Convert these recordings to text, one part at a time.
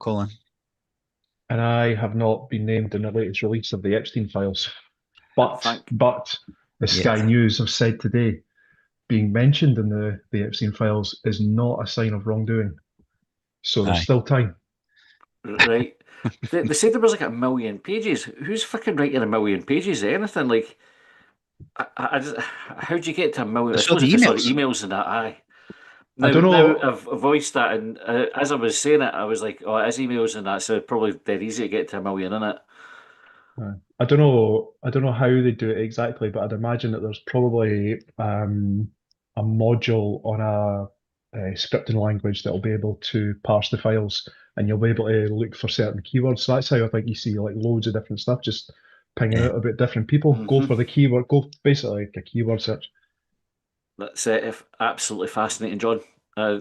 Colin. And I have not been named in the latest release of the Epstein files. But Thank. but the Yet. Sky News have said today, being mentioned in the Epstein files is not a sign of wrongdoing. So there's Aye. still time. Right. They said there was like 1,000,000 pages. Who's fucking writing 1,000,000 pages of anything? Like, how do you get to 1,000,000? I It's all suppose if the it's all the emails. emails and that, aye. I Now, don't now know. I've voiced that, and as I was saying it, I was like, "Oh, it is emails and that, so it's probably dead easy to get to 1,000,000, isn't it?" I don't know. I don't know how they do it exactly, but I'd imagine that there's probably a module on a scripting language that will be able to parse the files, and you'll be able to look for certain keywords. So that's how I think you see like loads of different stuff just pinging Yeah. out about different people. Go Hmm. for the keyword. Go basically like a keyword search. That's if absolutely fascinating, John. Uh,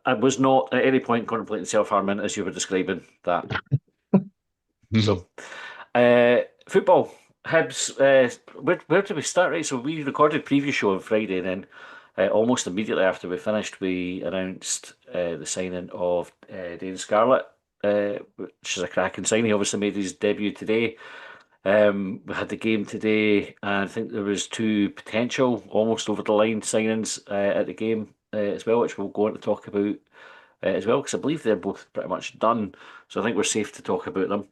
I was not at any point contemplating self-harming as you were describing that. So, football. Hibs, where did we start? Right, so we recorded preview show on Friday, and then almost immediately after we finished, we announced the signing of Dane Scarlett, which is a cracking signing. He obviously made his debut today. We had the game today, and I think there was two potential almost over the line signings at the game as well, which we'll go on to talk about as well, because I believe they're both pretty much done. So I think we're safe to talk about them.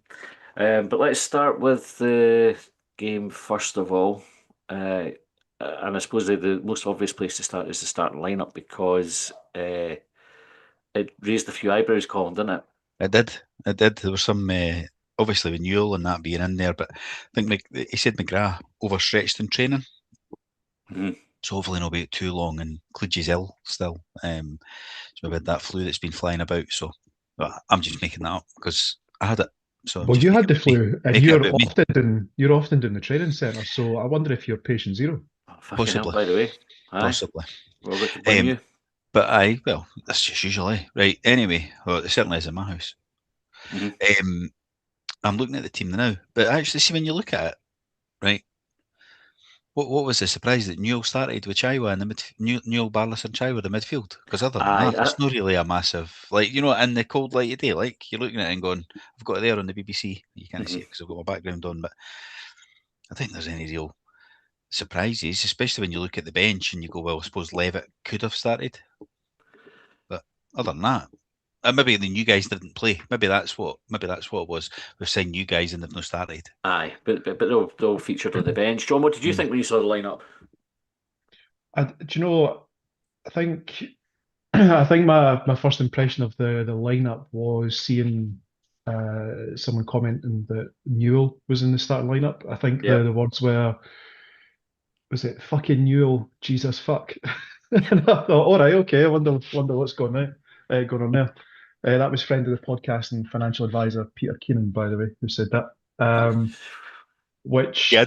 But let's start with the game first of all. And I suppose the most obvious place to start is the starting lineup because it raised a few eyebrows, Colin, didn't it? It did. It did. There was some, obviously, with Newell and that being in there, but I think he said McGrath overstretched in training, Mhm. so hopefully not be too long. And Klidge's ill still. So we've had that flu that's been flying about. So I'm just making that up because I had it. So I'm Well, just you had the flu, and make it about me, you're often doing the training centre. So I wonder if you're patient zero. Oh, fucking hell, possibly, by the way. Aye, possibly. well, we could blame Um, you. but well, that's just usually right. Anyway, well, it certainly is in my house. Hmm. Um, I'm looking at the team now, but actually, see when you look at it, right? What was the surprise that Newell started with Chaiwa in the Newell, Barlas and Chaiwa the midfield? Because other than Aye, that, it's not really a massive in the cold light of day. Like you're looking at it and going, I've got it there on the BBC. You can't see mhm. it because I've got my background on, but I think there's any real surprises, especially when you look at the bench and you go, well, I suppose Levitt could have started, but other than that, maybe the new guys didn't play. Maybe that's what it was. We've signed new guys and they've not started. Aye, but they'll featured on the bench. John, what did you Mm. think when you saw the lineup? Do you know? I think I think my first impression of the lineup was seeing someone commenting that Newell was in the starting lineup. I think Yep. the words were, was it fucking Newell, Jesus fuck. And I thought, all right, okay, I wonder what's going on there. That was friend of the podcast and financial advisor Peter Keenan, by the way, who said that. Which We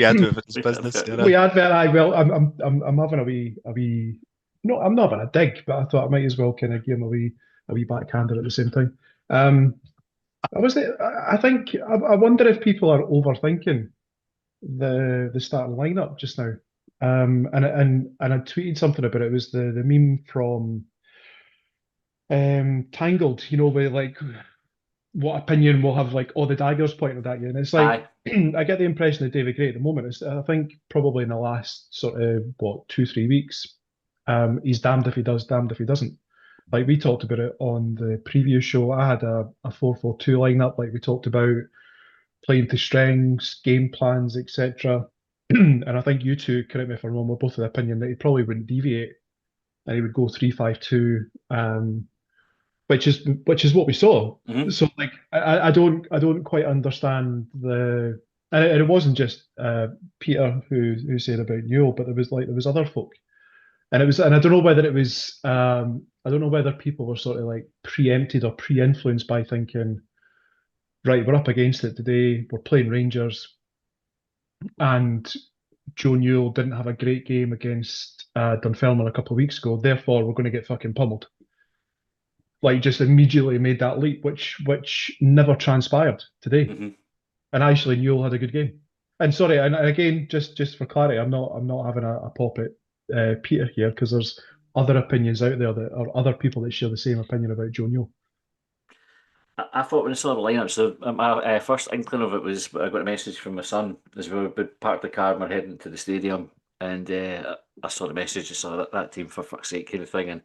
advert his business. we advert. I well, I'm having a wee. No, I'm not having a dig, but I thought I might as well kind of give him a wee backhander at the same time. Um, I think I wonder if people are overthinking the starting lineup just now. And I tweeted something about it. It was the meme from Tangled, where like what opinion will have like all the daggers pointed at you. And it's like Aye. I get the impression that David Gray at the moment is I think probably in the last sort of what 2 3 weeks, he's damned if he does, damned if he doesn't. Like we talked about it on the previous show. I had a 4-4-2 lineup, like we talked about playing to strengths, game plans, etc. And I think you two, correct me if I'm wrong, were both of the opinion that he probably wouldn't deviate and he would go 3-5-2, which is what we saw. Hmm. So like I don't quite understand and it wasn't just Peter who said about Newell, but there was other folk. And I don't know whether it was I don't know whether people were sort of like preempted or pre-influenced by thinking, right, we're up against it today, we're playing Rangers, and Joe Newell didn't have a great game against Dunfermline a couple of weeks ago, therefore we're going to get fucking pummeled. Like just immediately made that leap, which never transpired today. Hmm. And actually, Newell had a good game. And sorry, and again, just for clarity, I'm not having a pop at Peter here because there's other opinions out there that are other people that share the same opinion about Joe Newell. I thought when I saw the lineup, so my first inkling of it was I got a message from my son as we parked the car and we're heading to the stadium, and I saw the message, I saw that team for fuck's sake kind of thing, and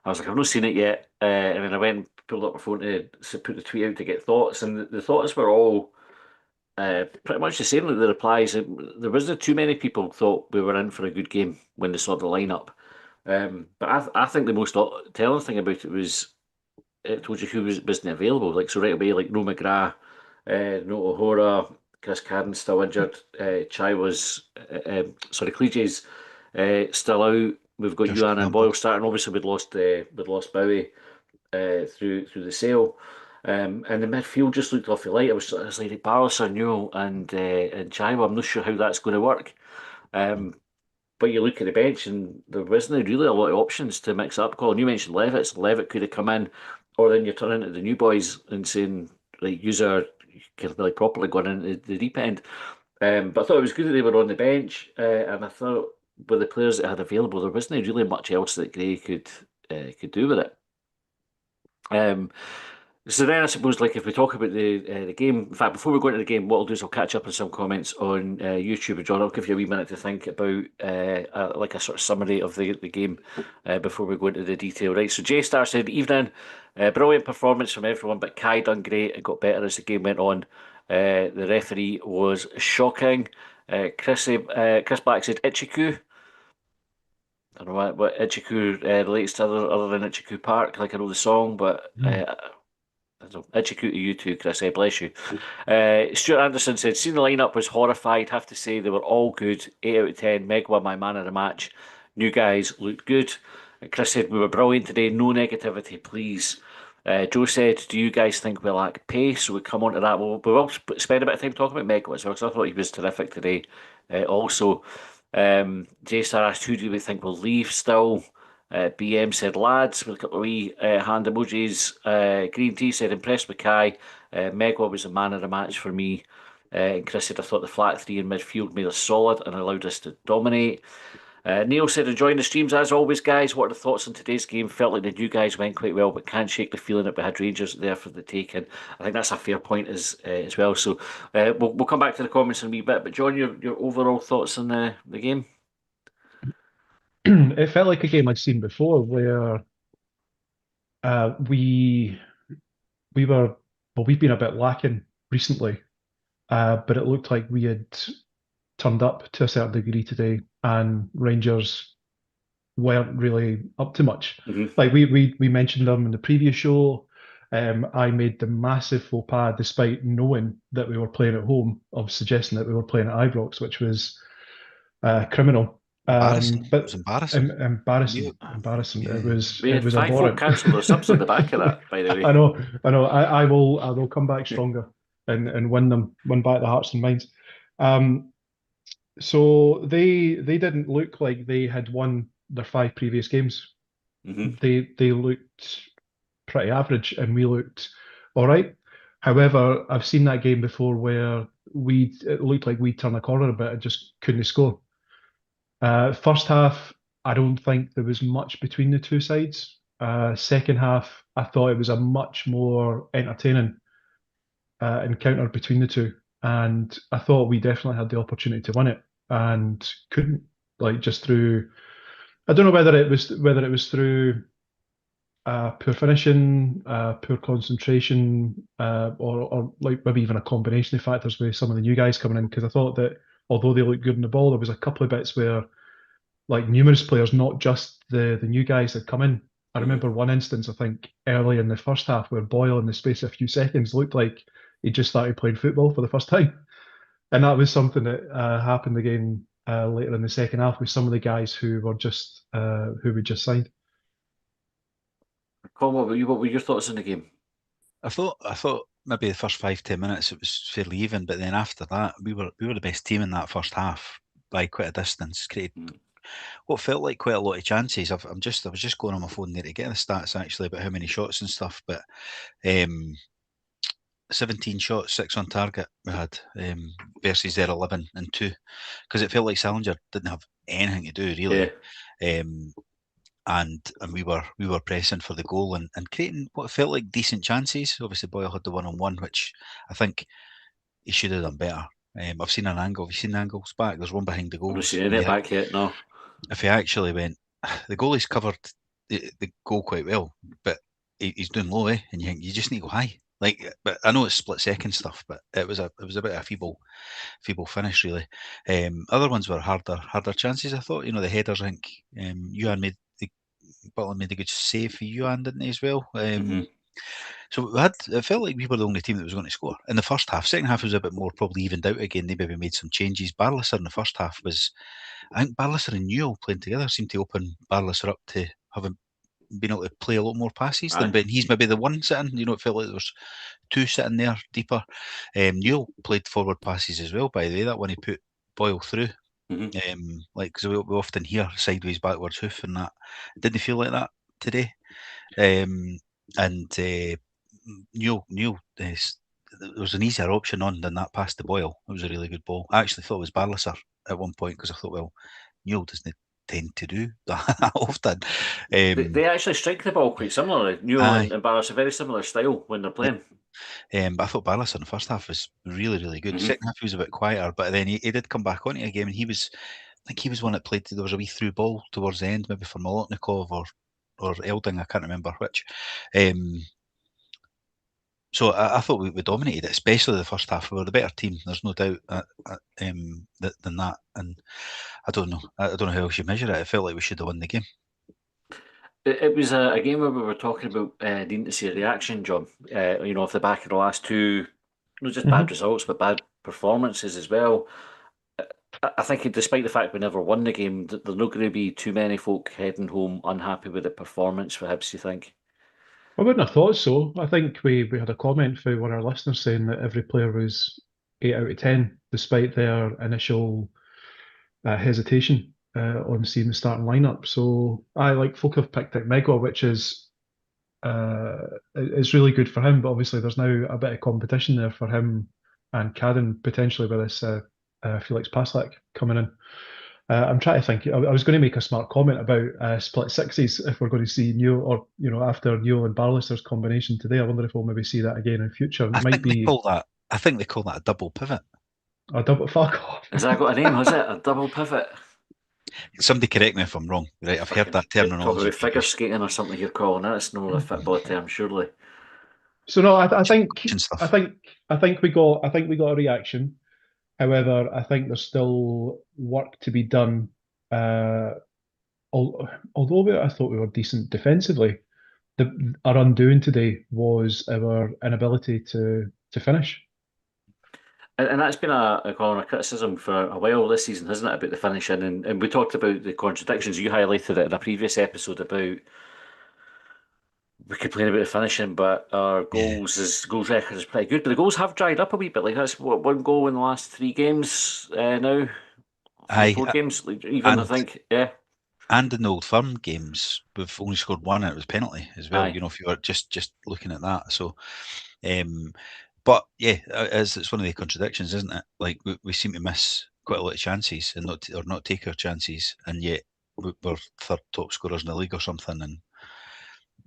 I was like, I've not seen it yet, and then I went and pulled up my phone to put the tweet out to get thoughts, and the thoughts were all pretty much the same. Like the replies, there wasn't too many people thought we were in for a good game when they saw the lineup. But I think the most telling thing about it was it told you who wasn't available. Like so right away, like no McGrath, no O'Hora, Chris Cadden's still injured. Chai was sorry, Cleege's still out. We've got Josh Yuan and Campbell. Boyle starting. Obviously, we'd lost Bowie through the sale. And the midfield just looked awfully light. It was like Barlaser, Newell, and Chaiwa. I'm not sure how that's going to work. But you look at the bench, and there wasn't really a lot of options to mix up. Colin, you mentioned Levitt. So Levitt could have come in, or then you're turning to the new boys and saying, like, user kind of like properly going into the deep end. But I thought it was good that they were on the bench, and I thought with the players that had available, there wasn't really much else that Gray could do with it. So then I suppose, like, if we talk about the game, in fact, before we go into the game, what I'll do is I'll catch up on some comments on YouTube. And John, I'll give you a wee minute to think about like a sort of summary of the game before we go into the detail. Right. So Jay Star said, "Evening, brilliant performance from everyone, but Kai done great and got better as the game went on. The referee was shocking." Chris Black said, "Ichiku." I don't know what Ichiku relates to other than Ichiku Park. Like I know the song, but Ichiku to you too, Chris. Bless you. Stuart Anderson said, "Seeing the lineup was horrified. Have to say they were all good. 8 out of 10. Megwa, my man of the match. New guys looked good." And Chris said, "We were brilliant today. No negativity, please." Joe said, "Do you guys think we lack pace?" So we come on to that. We will spend a bit of time talking about Megwa as well, because I thought he was terrific today. Also, J Star asked, "Who do we think will leave still?" BM said, "Lads," with a couple of wee hand emojis. Green Tea said, "Impressed with Kai. Megwa was the man of the match for me." And Chris said, "I thought the flat three in midfield made us solid and allowed us to dominate." Neil said, "Enjoying the streams as always, guys. What are the thoughts on today's game? Felt like the new guys went quite well, but can't shake the feeling that we had Rangers there for the taking." I think that's a fair point as well. So we'll come back to the comments in a wee bit. But John, your overall thoughts on the game? It felt like a game I'd seen before, where we were well, we've been a bit lacking recently, but it looked like we had turned up to a certain degree today, and Rangers weren't really up to much. Like we mentioned them in the previous show. I made the massive faux pas, despite knowing that we were playing at home, of suggesting that we were playing at Ibrox, which was criminal. Embarrassing. It But was embarrassing. embarrassing. Yeah. We It had was 5 folk abhorrent. cancel their subs on the back of that, by the way. I know. I will come back stronger and win back the hearts and minds. So they didn't look like they had won their 5 previous games. They looked pretty average, and we looked all right. However, I've seen that game before where it looked like we turned a corner a bit and just couldn't score. First half, I don't think there was much between the two sides. Second half, I thought it was a much more entertaining encounter between the two, and I thought we definitely had the opportunity to win it and couldn't. Like just through, I don't know whether it was through poor finishing, poor concentration, or like maybe even a combination of factors with some of the new guys coming in. Because I thought that although they looked good in the ball, there was a couple of bits where like numerous players, not just the new guys that come in. I remember one instance, I think, early in the first half, where Boyle, in the space of a few seconds, looked like he just started playing football for the first time. And that was something that happened again later in the second half with some of the guys who we just signed. Colin, what were your thoughts on the game? I thought maybe the first 5-10 minutes it was fairly even, but then after that we were the best team in that first half by quite a distance. Created what felt like quite a lot of chances. I was just going on my phone there to get the stats actually about how many shots and stuff, but 17 shots, 6 on target we had versus their 11 and 2, because it felt like Salinger didn't have anything to do really. and we were pressing for the goal and creating what felt like decent chances. Obviously, Boyle had the 1-on-1, which I think he should have done better. I've seen an angle. Have you seen the angles back? There's one behind the I've not goals. seen it back yet, no. If he actually went, the goalie's covered the goal quite well, but he's doing low, and you think you just need to go high. Like, but I know it's split second stuff, but it was a bit of a feeble finish, really. Other ones were harder chances. I thought, the headers. I think Butler made a good save for Yuan, didn't he, as well? So it felt like we were the only team that was going to score in the first half. Second half was a bit more probably evened out again. They maybe made some changes. Barlaser in the first half I think Barlaser and Newell playing together seemed to open Barlaser up to having been able to play a lot more passes than Ben. He's maybe the one sitting. It felt like there was two sitting there deeper. Newell played forward passes as well, by the way. That one he put Boyle through. Because we often hear sideways, backwards hoof and that. Didn't feel like that today. Newell, there was an easier option on than that pass to Boyle. It was a really good ball. I actually thought it was Barlaser at one point because I thought, well, Newell doesn't tend to do that often. They actually strike the ball quite similarly. Newell and Barlaser, a very similar style when they're playing. But I thought Barlaser in the first half was really, really good. Second half he was a bit quieter, but then he did come back onto a game, and I think he was one that played. There was a wee through ball towards the end, maybe for Molotnikov or Elding, I can't remember which. So I thought we dominated it, especially the first half. We were the better team. There's no doubt than that. And I don't know how else you measure it. It felt like we should have won the game. It was a game where we were talking about needing to see a reaction, John. Off the back of the last two, not just bad results, but bad performances as well. I think despite the fact we never won the game, there's not going to be too many folk heading home unhappy with the performance for Hibs, you think? I wouldn't have thought so. I think we had a comment from one of our listeners saying that every player was 8 out of 10, despite their initial hesitation on seeing the starting lineup. So folk have picked out Megwa, which is really good for him. But obviously, there's now a bit of competition there for him and Cadden potentially with this Felix Passlack coming in. I'm trying to think. I was going to make a smart comment about split sixes if we're going to see Newell after Newell and Barlaser's combination today. I wonder if we'll maybe see that again in future. I think they call that a double pivot. A double fuck off. Has that got a name? Has it a double pivot? Somebody correct me if I'm wrong. Right, I've heard that terminology. Talking about figure skating or something you're calling it. It's not a football term, surely. So no, I think we got a reaction. However, I think there's still work to be done. Although I thought we were decent defensively, our undoing today was our inability to finish. And that's been a criticism for a while this season, hasn't it, about the finishing? And we talked about the contradictions. You highlighted it in a previous episode about we complain about the finishing, but our goals record is pretty good. But the goals have dried up a wee bit. Like that's one goal in the last 3 games now. 4 games, even I think, yeah. And in the Old Firm games, we've only scored 1, and it was penalty as well. If you were just looking at that. So, but yeah, it's one of the contradictions, isn't it? Like we seem to miss quite a lot of chances and not take our chances, and yet we're 3rd top scorers in the league or something, and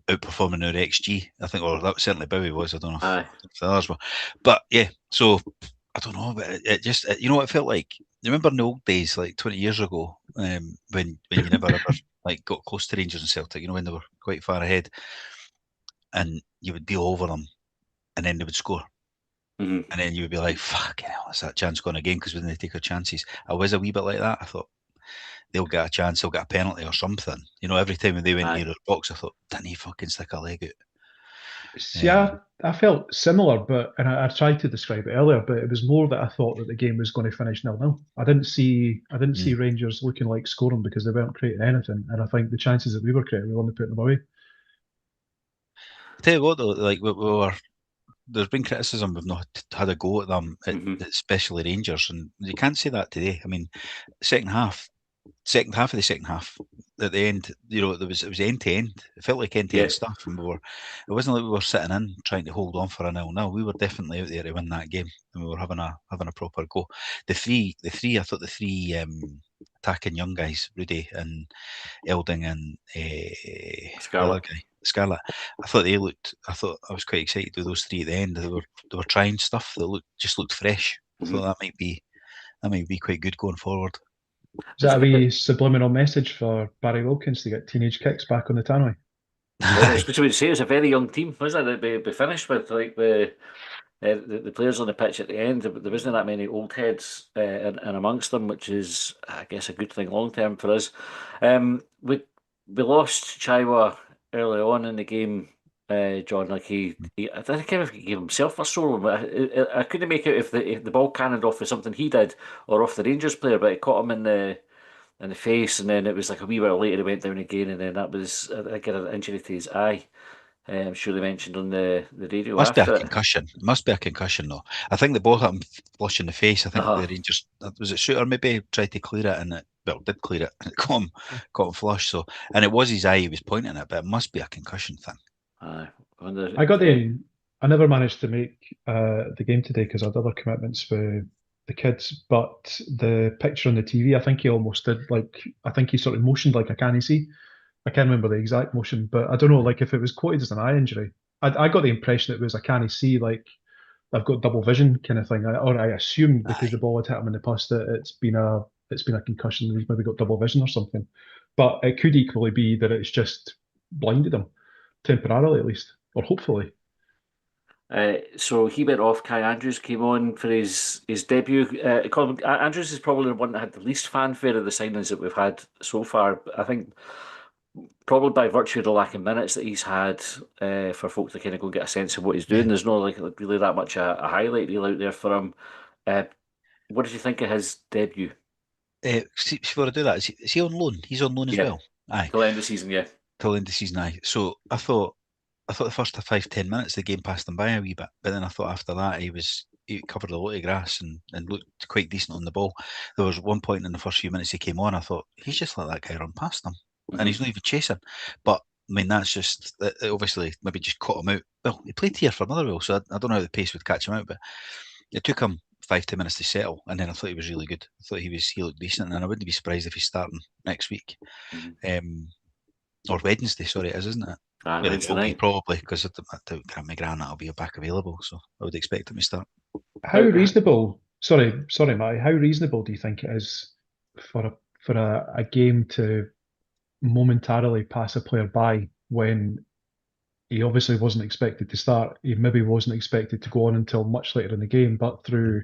outperforming our XG. I think, or that certainly Bowie was. I don't know if the others were, but yeah. So I don't know, but it just what it felt like. You remember in the old days, like 20 years ago, when you never ever got close to Rangers and Celtic. When they were quite far ahead, and you would deal over them, and then they would score. And then you would be like, fucking hell, is that chance gone again? Because when they take our chances, I was a wee bit like that. I thought, they'll get a chance, they'll get a penalty or something. Every time when they went near the box, I thought, didn't he fucking stick a leg out? See, I felt similar, and I tried to describe it earlier, but it was more that I thought that the game was going to finish 0-0. I didn't see Rangers looking like scoring because they weren't creating anything, and I think the chances that we were creating, we wanted to put them away. I tell you what, though, there's been criticism we've not had a go at them, especially Rangers, and you can't say that today. I mean, second half of the second half, at the end, it was end to end. It felt like end to end stuff, and it wasn't like we were sitting in trying to hold on for a 0-0. We were definitely out there to win that game, and we were having a proper go. The three attacking young guys, Rudy and Elding and the Scarlett. other guy, Scarlett. I thought I was quite excited with those three at the end. They were trying stuff that just looked fresh. I thought that might be quite good going forward. Is that a wee subliminal message for Barry Wilkins to get teenage kicks back on the tannoy? I was going to say it was a very young team, wasn't it? They'd be finished with like the players on the pitch at the end. There wasn't that many old heads in amongst them, which is, I guess, a good thing long term for us. We lost Chaiwa early on in the game, John. Like I think he gave himself a solo. I couldn't make out if the ball cannoned off of something he did or off the Rangers player, but it caught him in the face, and then it was like a wee while later he went down again, and then that was I get an injury to his eye. I'm sure they mentioned on the radio Must be after a concussion. It must be a concussion, though. I think the ball hit him flush in the face. I think the Rangers, was it Suter maybe tried to clear it, and it did clear it, and it caught him flush. So, and it was his eye he was pointing at, but it must be a concussion thing. I never managed to make the game today because I had other commitments for the kids. But the picture on the TV, I think he almost did I think he sort of motioned like a canny see. I can't remember the exact motion, but I don't know, like if it was quoted as an eye injury. I got the impression it was a canny see, like I've got double vision kind of thing. I assumed because the ball had hit him in the past that it's been a concussion. He's maybe got double vision or something. But it could equally be that it's just blinded him temporarily, at least, or hopefully. So he went off. Kai Andrews came on for his debut. Colin Andrews is probably the one that had the least fanfare of the signings that we've had so far. I think probably by virtue of the lack of minutes that he's had for folk to kind of go get a sense of what he's doing. Yeah. There's no like really that much a highlight reel out there for him. What did you think of his debut? Before I do that, is he on loan? He's on loan as well. Aye. Till the end of the season, yeah. Till the end of the season, aye. So I thought the first 5-10 minutes the game passed him by a wee bit, but then I thought after that he covered a lot of grass and looked quite decent on the ball. There was one point in the first few minutes he came on, I thought he's just let that guy run past him, and he's not even chasing. But I mean, that's just obviously maybe just caught him out. Well, he played here for Motherwell, so I don't know how the pace would catch him out, but it took him 5-10 minutes to settle, and then I thought he was really good. I thought he looked decent, and I wouldn't be surprised if he's starting next week, or Wednesday. Sorry, it is, isn't it? It will be probably because my gran that'll be back available, so I would expect him to start. How reasonable? Sorry, Matty. How reasonable do you think it is for a game to momentarily pass a player by when he obviously wasn't expected to start? He maybe wasn't expected to go on until much later in the game, but through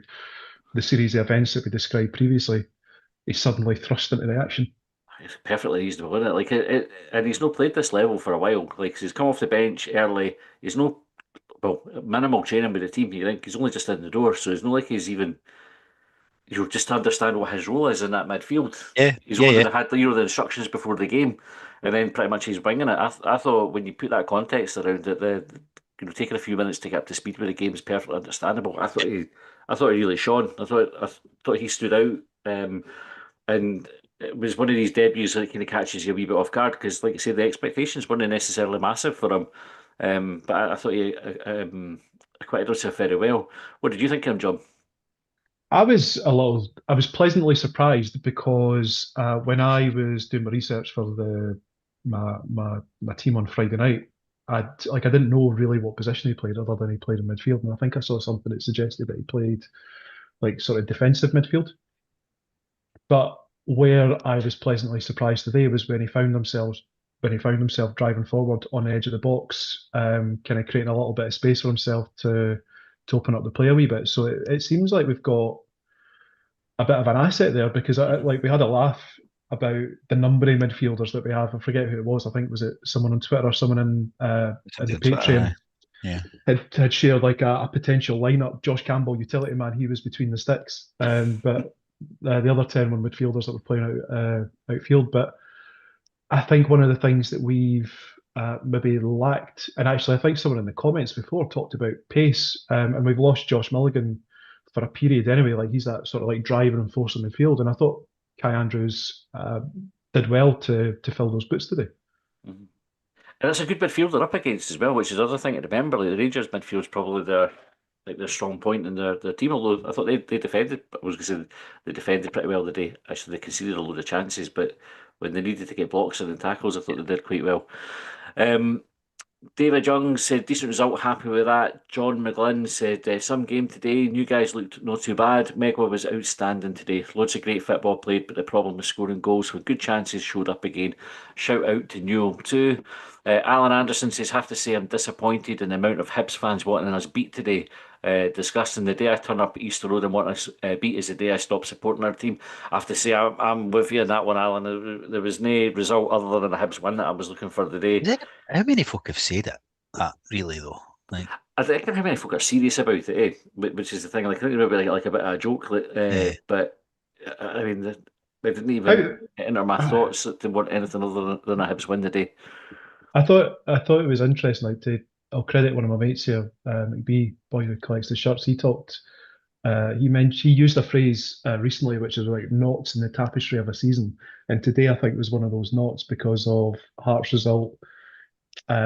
the series of events that we described previously, he's suddenly thrust into the action. It's perfectly reasonable, isn't it? Like and he's not played this level for a while. Like he's come off the bench early. He's minimal training with the team. You think he's only just in the door, so it's not like he's even. Just to understand what his role is in that midfield. Yeah, he's only had the instructions before the game, and then pretty much he's winging it. I thought when you put that context around it, taking a few minutes to get up to speed with the game is perfectly understandable. I thought he really shone. I thought he stood out, and it was one of these debuts that kind of catches you a wee bit off guard because, like I say, the expectations weren't necessarily massive for him. But I thought he acquitted himself very well. What did you think of him, John? I was pleasantly surprised because when I was doing my research for my team on Friday night, I didn't know really what position he played other than he played in midfield, and I think I saw something that suggested that he played like sort of defensive midfield. But where I was pleasantly surprised today was when he found himself driving forward on the edge of the box, kind of creating a little bit of space for himself to open up the play a wee bit. So it seems like we've got a bit of an asset there because we had a laugh about the number of midfielders that we have. I forget who it was. I think was it someone on Twitter or someone in the Patreon. Yeah, had shared like a potential lineup. Josh Campbell, utility man, he was between the sticks. But the other 10 were midfielders that were playing outfield. But I think one of the things that we've maybe lacked, and actually I think someone in the comments before talked about pace, and we've lost Josh Mulligan for a period anyway. Like he's that sort of like driver and force in midfield, and I thought Kai Andrews did well to fill those boots today. Mm-hmm. And it's a good midfielder up against as well, which is the other thing to remember. Like the Rangers midfield's probably like their strong point in their team. Although I thought they defended, I was going to say they defended pretty well today. Actually, they conceded a load of chances, but when they needed to get blocks and tackles, I thought they did quite well. David Young said, decent result, happy with that. John McGlynn said, some game today, new guys looked not too bad. Megwa was outstanding today. Loads of great football played, but the problem was scoring goals when good chances showed up again. Shout out to Newell too. Alan Anderson says, have to say I'm disappointed in the amount of Hibs fans wanting us beat today. Disgusting. The day I turn up Easter Road and want us beat is the day I stop supporting our team. I have to say, I'm with you on that one, Alan. There was no result other than a Hibs win that I was looking for today. How many folk have said it? That really though, like, I think how many folk are serious about it, eh? Which is the thing. Like, I think it would be like a bit of a joke, but I mean, they didn't even enter my thoughts that they weren't anything other than a Hibs win today. I thought it was interesting. I'll credit one of my mates here, McBee, boy who collects the shirts. He talked. He used a phrase recently, which is like knots in the tapestry of a season. And today, I think was one of those knots because of Hearts' result,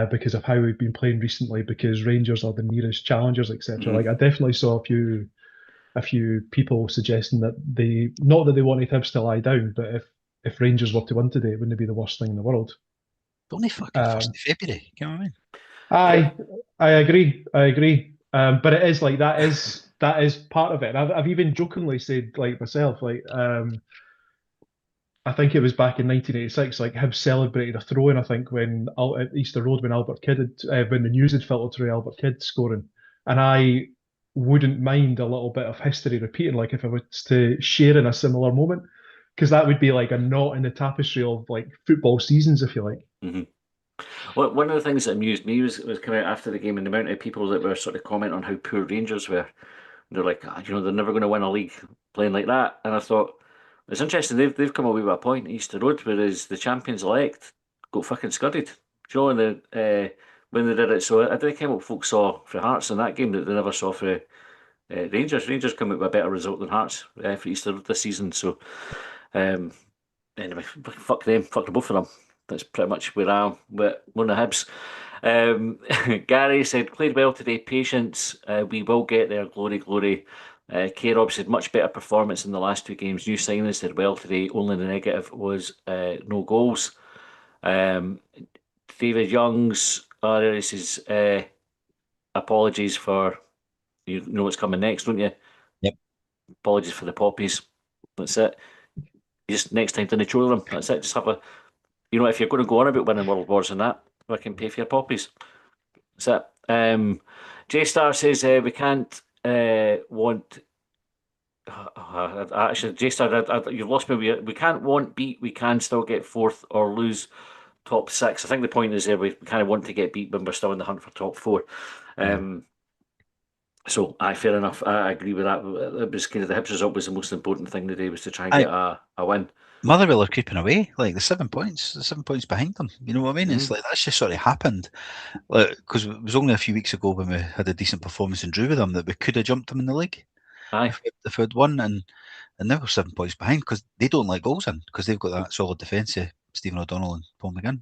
because of how we've been playing recently, because Rangers are the nearest challengers, etc. Like I definitely saw a few people suggesting that not that they wanted Hibs to lie down, but if Rangers were to win today, it wouldn't be the worst thing in the world. only fucking 1st of February. You know what I mean? I agree. But it is like that is part of it. And I've even jokingly said, like myself, like I think it was back in 1986, like Hibs celebrated a throw-in, I think, when at Easter Road when Albert Kidd when the news had filtered through Albert Kidd scoring. And I wouldn't mind a little bit of history repeating, like if I was to share in a similar moment, because that would be like a knot in the tapestry of like football seasons, if you like. Mm-hmm. Well, one of the things that amused me was coming out after the game and the amount of people that were sort of commenting on how poor Rangers were. They're like, they're never going to win a league playing like that. And I thought, it's interesting, they've come away with a point at Easter Road, whereas the champions elect got fucking scudded. Do you know, when they did it? So I don't care what folks saw for Hearts in that game that they never saw for Rangers. Rangers come out with a better result than Hearts for Easter Road this season. So anyway, fuck them, fuck the both of them. That's pretty much where I am with one of the Hibs. Gary said, played well today, patience. We will get there, glory, glory. K-Rob said, much better performance in the last two games. New signings did well today. Only the negative was no goals. David Young's, he says, apologies for, you know what's coming next, don't you? Yep. Apologies for the poppies. That's it. Just next time, don't chore them. That's it. Just have a, if you're going to go on about winning world wars and that, I can pay for your poppies. That's it. J Star says we can't want. Actually, J Star, you've lost me. We can't want beat. We can still get fourth or lose top six. I think the point is there we kind of want to get beat, but we're still in the hunt for top four. So, fair enough. I agree with that. It was kind of the Hibs result was the most important thing today, was to try and get a win. Motherwell are creeping away, like the 7 points behind them. You know what I mean? It's like that's just sort of happened. Because it was only a few weeks ago when we had a decent performance and drew with them that we could have jumped them in the league. If we had won, and now we're 7 points behind because they don't let goals in because they've got that solid defence of Stephen O'Donnell and Paul McGinn.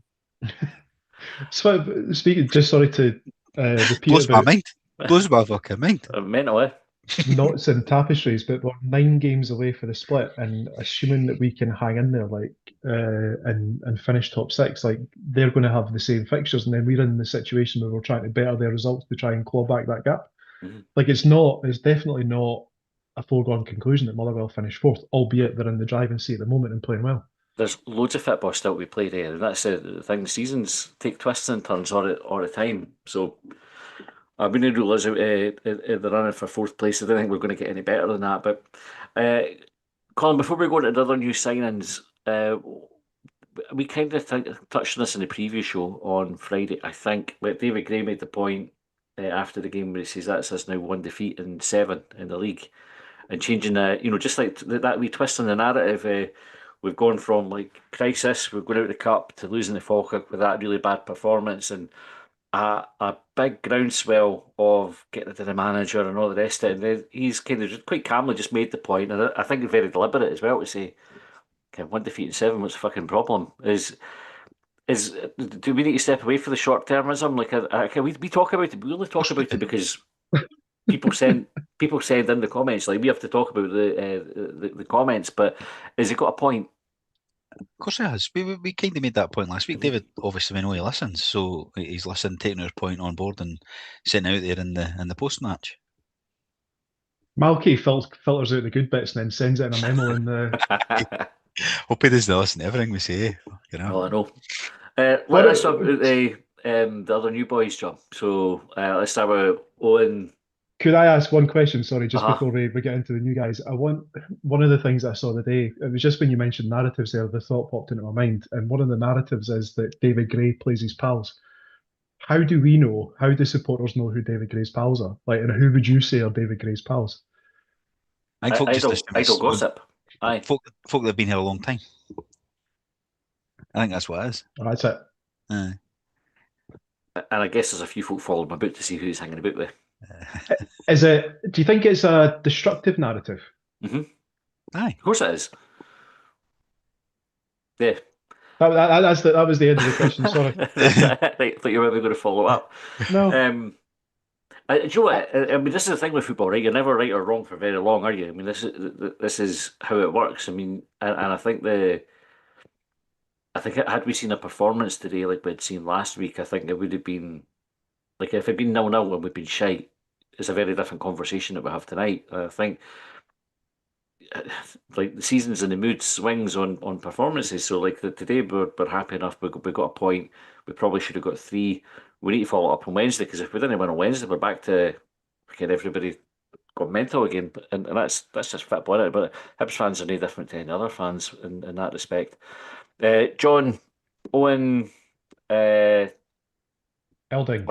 So speaking, just sorry to repeat blows my mind. Blows my fucking mind. Mentally. Knots and tapestries, but we're 9 games away for the split, and assuming that we can hang in there, like and finish top 6, like they're going to have the same fixtures, and then we're in the situation where we're trying to better their results to try and claw back that gap. Like it's definitely not a foregone conclusion that Motherwell finish 4th, albeit they're in the driving seat at the moment and playing well. There's loads of football still to be played here, and that's the thing. The seasons take twists and turns all the time, so I wouldn't rule us out the running for 4th place. I don't think we're going to get any better than that. But Colin, before we go into the other new signings, we kind of touched on this in the preview show on Friday. I think David Gray made the point after the game where he says that's us now 1 defeat and 7 in the league, and changing just like that wee twist in the narrative. We've gone from like crisis, we're going out of the cup, to losing the Falkirk with that really bad performance, and a big groundswell of getting rid of the manager and all the rest of it. And he's kind of just quite calmly just made the point, and I think very deliberate as well, to say, okay, 1 defeat and 7, what's the fucking problem? Do we need to step away from the short termism? Like, can we talk about it? We only talk about it because people send in the comments. Like, we have to talk about the comments, but has he got a point? Of course he has. We kind of made that point last week. David, obviously, we know he listens, so he's listened, taking his point on board, and sitting out there in the post match. Malky filters out the good bits and then sends it in a memo in the. Hope he doesn't listen to everything we say. You know. Oh, I know. Let's talk about the other new boys, John. So let's start with Owen. Could I ask one question? Sorry, just before we get into the new guys. I want one of the things I saw today. It was just when you mentioned narratives there, the thought popped into my mind. And one of the narratives is that David Gray plays his pals. How do we know? How do supporters know who David Gray's pals are? Like, and who would you say are David Gray's pals? I think folk just assume it's gossip. Aye. Folk that have been here a long time. I think that's what it is. That's it. And I guess there's a few folk following my book to see who he's hanging about with. Is it? Do you think it's a destructive narrative? Mm-hmm. Aye, of course it is. Yeah. That was the end of the question. Sorry. I thought you were maybe going to follow up. No. Do you know what? I mean, this is the thing with football, right? You're never right or wrong for very long, are you? I mean, this is how it works. I mean, and I think had we seen a performance today like we'd seen last week, I think it would have been like if it'd been 0-0 and we'd been shite. It's a very different conversation that we have tonight. I think like the seasons and the mood swings on performances. So like today we're happy enough. We got a point. We probably should have got 3. We need to follow up on Wednesday, because if we didn't win on Wednesday, we're back to freaking everybody got mental again. And that's just football, isn't it? But Hibs fans are no different to any other fans in that respect. John, Owen, Elding.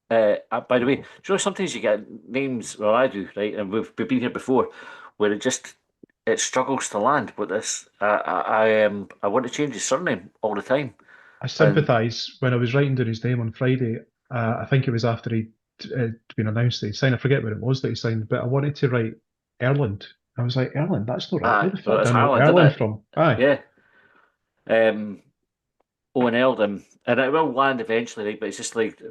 by the way, do you know sometimes you get names? Well, I do, right? And we've been here before, where it struggles to land. But this, I want to change his surname all the time. I sympathise. When I was writing down his name on Friday, I think it was after he'd been announced that he signed. I forget what it was that he signed, but I wanted to write Erland. I was like, Erland, that's not right. Where the fuck did I know Erland from? Aye. Yeah. Owen Elding, and it will land eventually, right? But it's just like,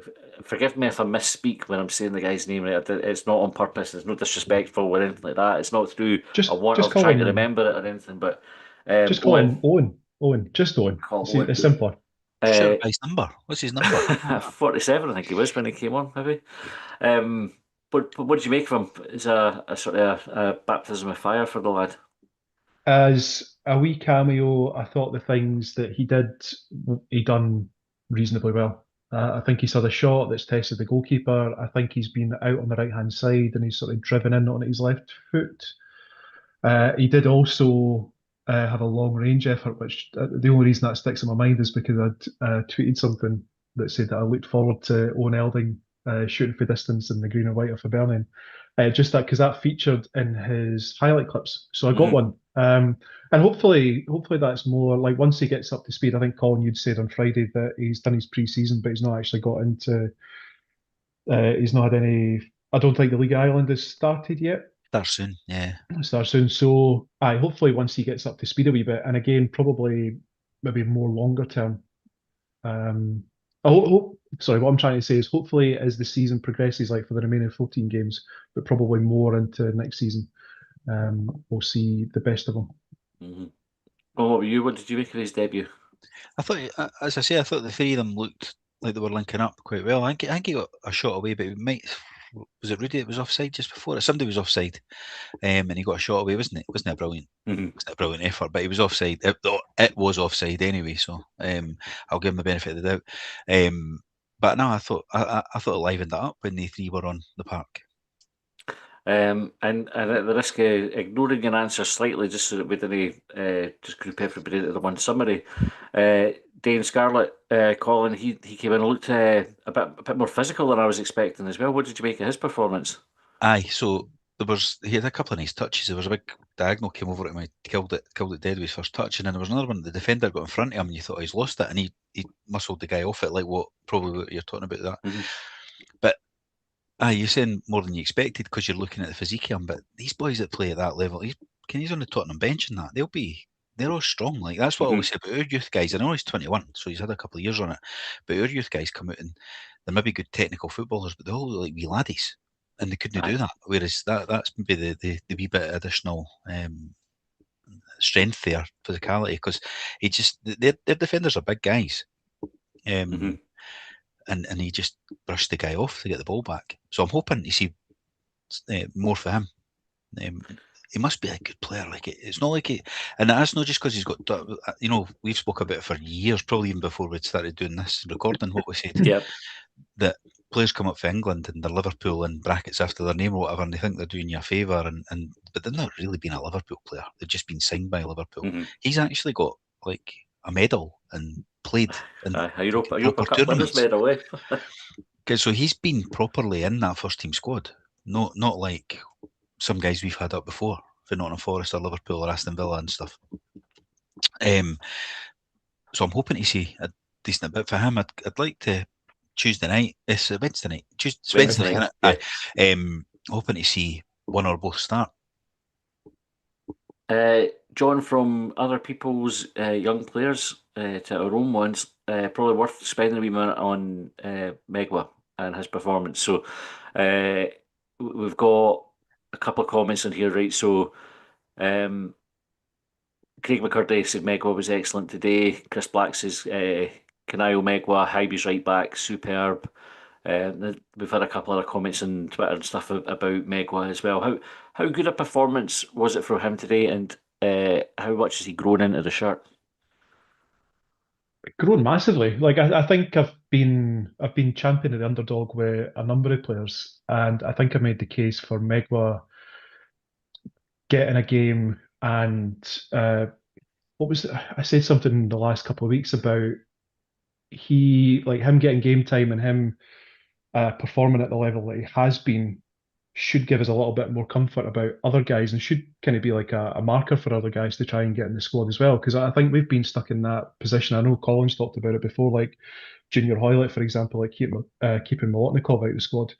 forgive me if I misspeak when I'm saying the guy's name, right? It's not on purpose. It's not disrespectful or anything like that. It's not through I'm trying to remember it or anything. But just call him Owen. Owen, just Owen. It's simpler. Sure, his number. What's his number? 47, I think he was when he came on, maybe. But what did you make of him? It's a sort of a baptism of fire for the lad. As a wee cameo, I thought the things that he done reasonably well. I think he's had a shot that's tested the goalkeeper. I think he's been out on the right-hand side and he's sort of driven in on his left foot. He did also have a long-range effort, which the only reason that sticks in my mind is because I'd tweeted something that said that I looked forward to Owen Elding shooting for distance in the green and white of Hibernian. Just that because that featured in his highlight clips. So I got one. And hopefully that's more like once he gets up to speed. I think Colin, you'd said on Friday that he's done his pre-season, but he's not actually got into. He's not had any. I don't think the League of Ireland has started yet. Start soon, yeah. Start soon. So, hopefully once he gets up to speed a wee bit, and again probably maybe more longer term. Sorry, what I'm trying to say is hopefully as the season progresses, like for the remaining 14 games, but probably more into next season. We'll see the best of him. Mm-hmm. Well, what were you? What did you make of his debut? I thought, as I say, I thought the 3 of them looked like they were linking up quite well. I think he got a shot away, but was it Rudy that was offside just before it? Somebody was offside, and he got a shot away, wasn't it? Wasn't it a brilliant? Mm-hmm. Wasn't a brilliant effort, but he was offside. It was offside anyway, so I'll give him the benefit of the doubt. But no, I thought it livened that up when the 3 were on the park. And at the risk of ignoring your answer slightly, just so that we didn't just group everybody into the one summary, Dane Scarlett, Colin, he came in and looked a bit more physical than I was expecting as well. What did you make of his performance? Aye, so he had a couple of nice touches. There was a big diagonal came over to him, he killed it dead with his first touch, and then there was another one. The defender got in front of him, and you thought he's lost it, and he muscled the guy off it, like what you're talking about that. Mm-hmm. But you're saying more than you expected because you're looking at the physique of him. But these boys that play at that level, he's on the Tottenham bench and that they're all strong. Like that's what I always say about our youth guys. I know he's 21, so he's had a couple of years on it. But our youth guys come out and they're maybe good technical footballers, but they're all like wee laddies. and they couldn't do that. Whereas that's maybe the wee bit of additional strength there, physicality, because their defenders are big guys, and he just brushed the guy off to get the ball back. So I'm hoping to see more for him. He must be a good player. Like it's not like it, and that's not just because he's got. We've spoke about it for years, probably even before we'd started doing this recording. What we said, that players come up for England and they're Liverpool in brackets after their name or whatever, and they think they're doing you a favour, but they've not really been a Liverpool player. They've just been signed by Liverpool. He's actually got like a medal and played in Europa Cup winners medal. Okay, so he's been properly in that first team squad. Not like some guys we've had up before for Nottingham Forest or Liverpool or Aston Villa and stuff. So I'm hoping to see a decent bit for him. I'd like to Tuesday night. It's Wednesday night. Wednesday night. Yeah. Hoping to see one or both start. John, from other people's young players to our own ones, probably worth spending a wee minute on Megwa and his performance. So we've got a couple of comments in here, right? So Craig McCurdy said Megwa was excellent today. Chris Black says Kanayo Megwa, Hibs right back, superb. We've had a couple other comments on Twitter and stuff about Megwa as well. How good a performance was it for him today, and how much has he grown into the shirt? Grown massively. Like I think I've been championing the underdog with a number of players, and I think I made the case for Megwa getting a game. And what was it? I said something in the last couple of weeks about him getting game time and him performing at the level that he has been should give us a little bit more comfort about other guys and should kind of be like a marker for other guys to try and get in the squad as well. Because I think we've been stuck in that position. I know Colin's talked about it before, like Junior Hoylett, for example, like keeping Molotnikov out of the squad.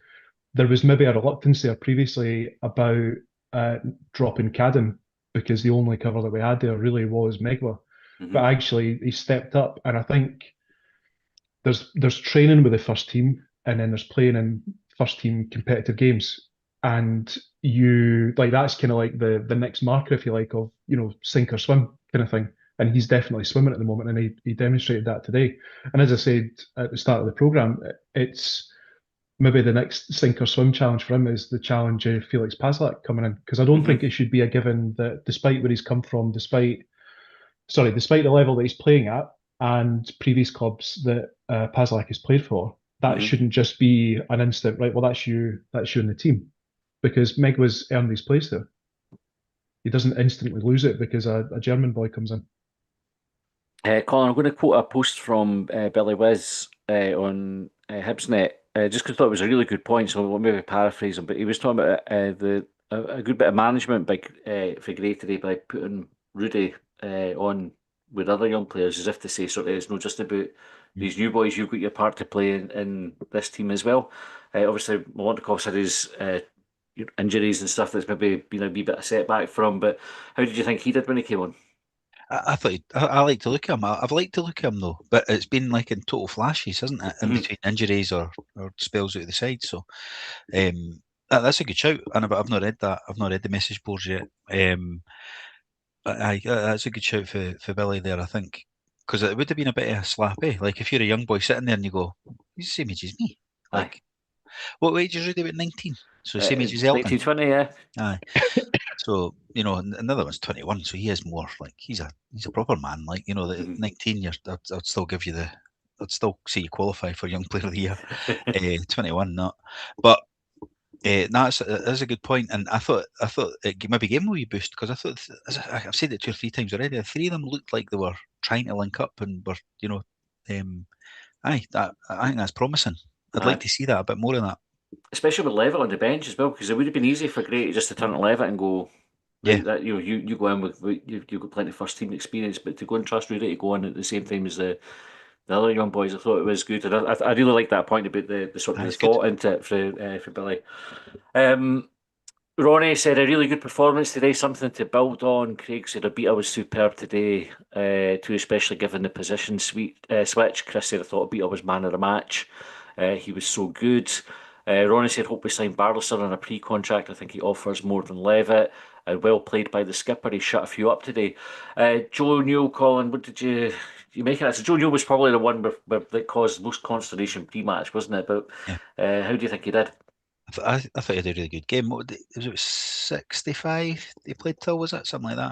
There was maybe a reluctance there previously about dropping Cadden because the only cover that we had there really was Megwa. But actually, he stepped up, and I think there's training with the first team, and then there's playing in first team competitive games. And that's kind of like the next marker, if you like, of sink or swim kind of thing. And he's definitely swimming at the moment, and he demonstrated that today. And as I said at the start of the programme, it's maybe the next sink or swim challenge for him is the challenge of Felix Passlack coming in, because I don't think it should be a given that despite where he's come from, despite the level that he's playing at and previous clubs that Passlack has played for, that shouldn't just be an instant, right, well, that's you in the team. Because Megwa's earned his place there. He doesn't instantly lose it because a German boy comes in. Colin, I'm going to quote a post from Billy Wiz on Hibsnet, just because I thought it was a really good point, so I'll maybe paraphrase him, but he was talking about a good bit of management by for Gray today by putting Rudy on with other young players, as if to say sort of it's not just about these new boys, you've got your part to play in this team as well. Obviously, Molotnikov's had his injuries and stuff that's maybe been a wee bit of setback for him, but how did you think he did when he came on? I thought I like to look at him. I've liked to look at him though, but it's been like in total flashes, hasn't it? In between injuries or spells out of the side. So that's a good shout. And I've not read that. I've not read the message boards yet. That's a good shout for Billy there. I think because it would have been a bit of a slap, eh? Like if you're a young boy sitting there and you go, "He's the same age as me." Like, what age is Rudy? About 19. So same age as Elding. 1920, yeah. Aye. So another one's 21, so he is more like he's a proper man. Like the 19 years, I'd still give you I'd still see you qualify for Young Player of the Year. 21, not. But that's a good point, and I thought it maybe gave him a wee boost because I thought, as I've said it 2 or 3 times already, the 3 of them looked like they were trying to link up and were I think that's promising. I'd like to see that, a bit more of that. Especially with Levitt on the bench as well, because it would have been easy for Gray just to turn to Levitt and go, right, that you go in with you've got plenty of first team experience, but to go and trust Rudy to go in at the same time as the other young boys, I thought it was good, and I really like that point about the sort of the thought into it for Billy. Ronnie said a really good performance today, something to build on. Craig said Abita was superb today, too, especially given the position switch. Chris said I thought Abita was man of the match. He was so good. Ronnie said, hope we sign Barlaser on a pre-contract. I think he offers more than Levitt. And well played by the skipper. He shut a few up today. Joe Newell, Colin, what did you make of that? So Joe Newell was probably the one that caused most consternation pre-match, wasn't it? But Yeah. how do you think he did? I thought he had a really good game. Was it 65 they played till, was it? Something like that,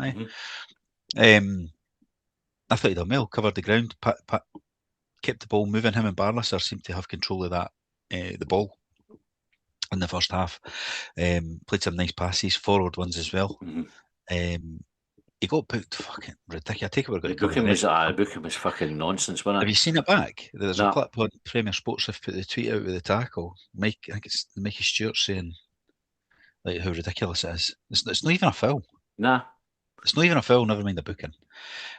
I thought he done well, covered the ground, kept the ball moving. Him and Barlaser seemed to have control of that, the ball in the first half. Played some nice passes, forward ones as well. He got booked fucking ridiculous. I take it we're going to cover the booking was fucking nonsense, wasn't it? Have you seen it back? There's a clip on Premier Sports. Have put the tweet out with the tackle. I think it's Mikey Stewart saying like how ridiculous it is. It's not even a foul. Nah. It's not even a foul, never mind the booking.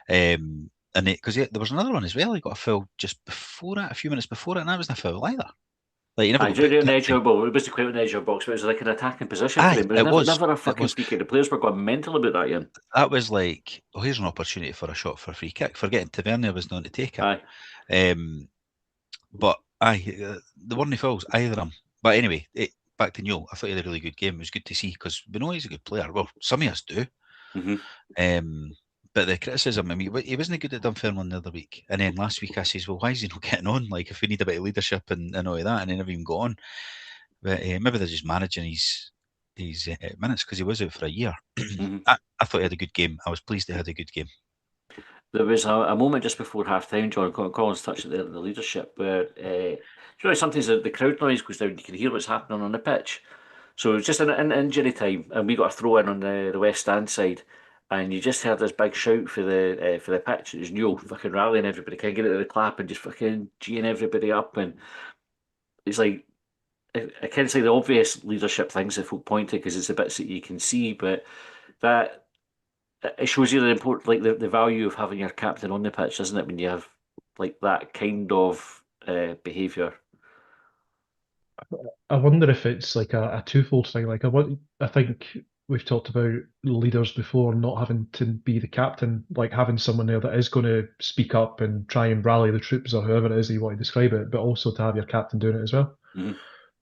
And because there was another one as well, he got a foul just before it, a few minutes before it, and that wasn't a foul either. Like, he never got an edge of ball. It was quite an edge of box, but it was like an attacking position for him. It was never a fucking free kick. The players were going mental about that, Ian. That was like, here's an opportunity for a shot for a free kick. Forgetting Tavernier was known to take it. But the one he fouls, either of them. But anyway, back to Newell. I thought he had a really good game. It was good to see because we know he's a good player. Well, some of us do. But the criticism, I mean, he wasn't good at Dunfermline the other week. And then last week I says, well, why is he not getting on? Like, if we need a bit of leadership and all of that, and he never even got on. But maybe they're just managing his minutes because he was out for a year. I thought he had a good game. I was pleased he had a good game. There was a moment just before half-time, John, Collins touched the leadership, where sometimes the crowd noise goes down, you can hear what's happening on the pitch. So it was just an injury time, and we got a throw in on the West Stand side, and you just heard this big shout for the pitch. It was Newell fucking rallying everybody, kind of getting to the clap and just fucking geeing everybody up, and it's like, I can't say the obvious leadership things that folk point to because it's the bits that you can see, but that it shows you the important, like the value of having your captain on the pitch, doesn't it? When you have like that kind of behaviour. I wonder if it's like a twofold thing. Like I think we've talked about leaders before not having to be the captain, like having someone there that is going to speak up and try and rally the troops or however it is you want to describe it, but also to have your captain doing it as well.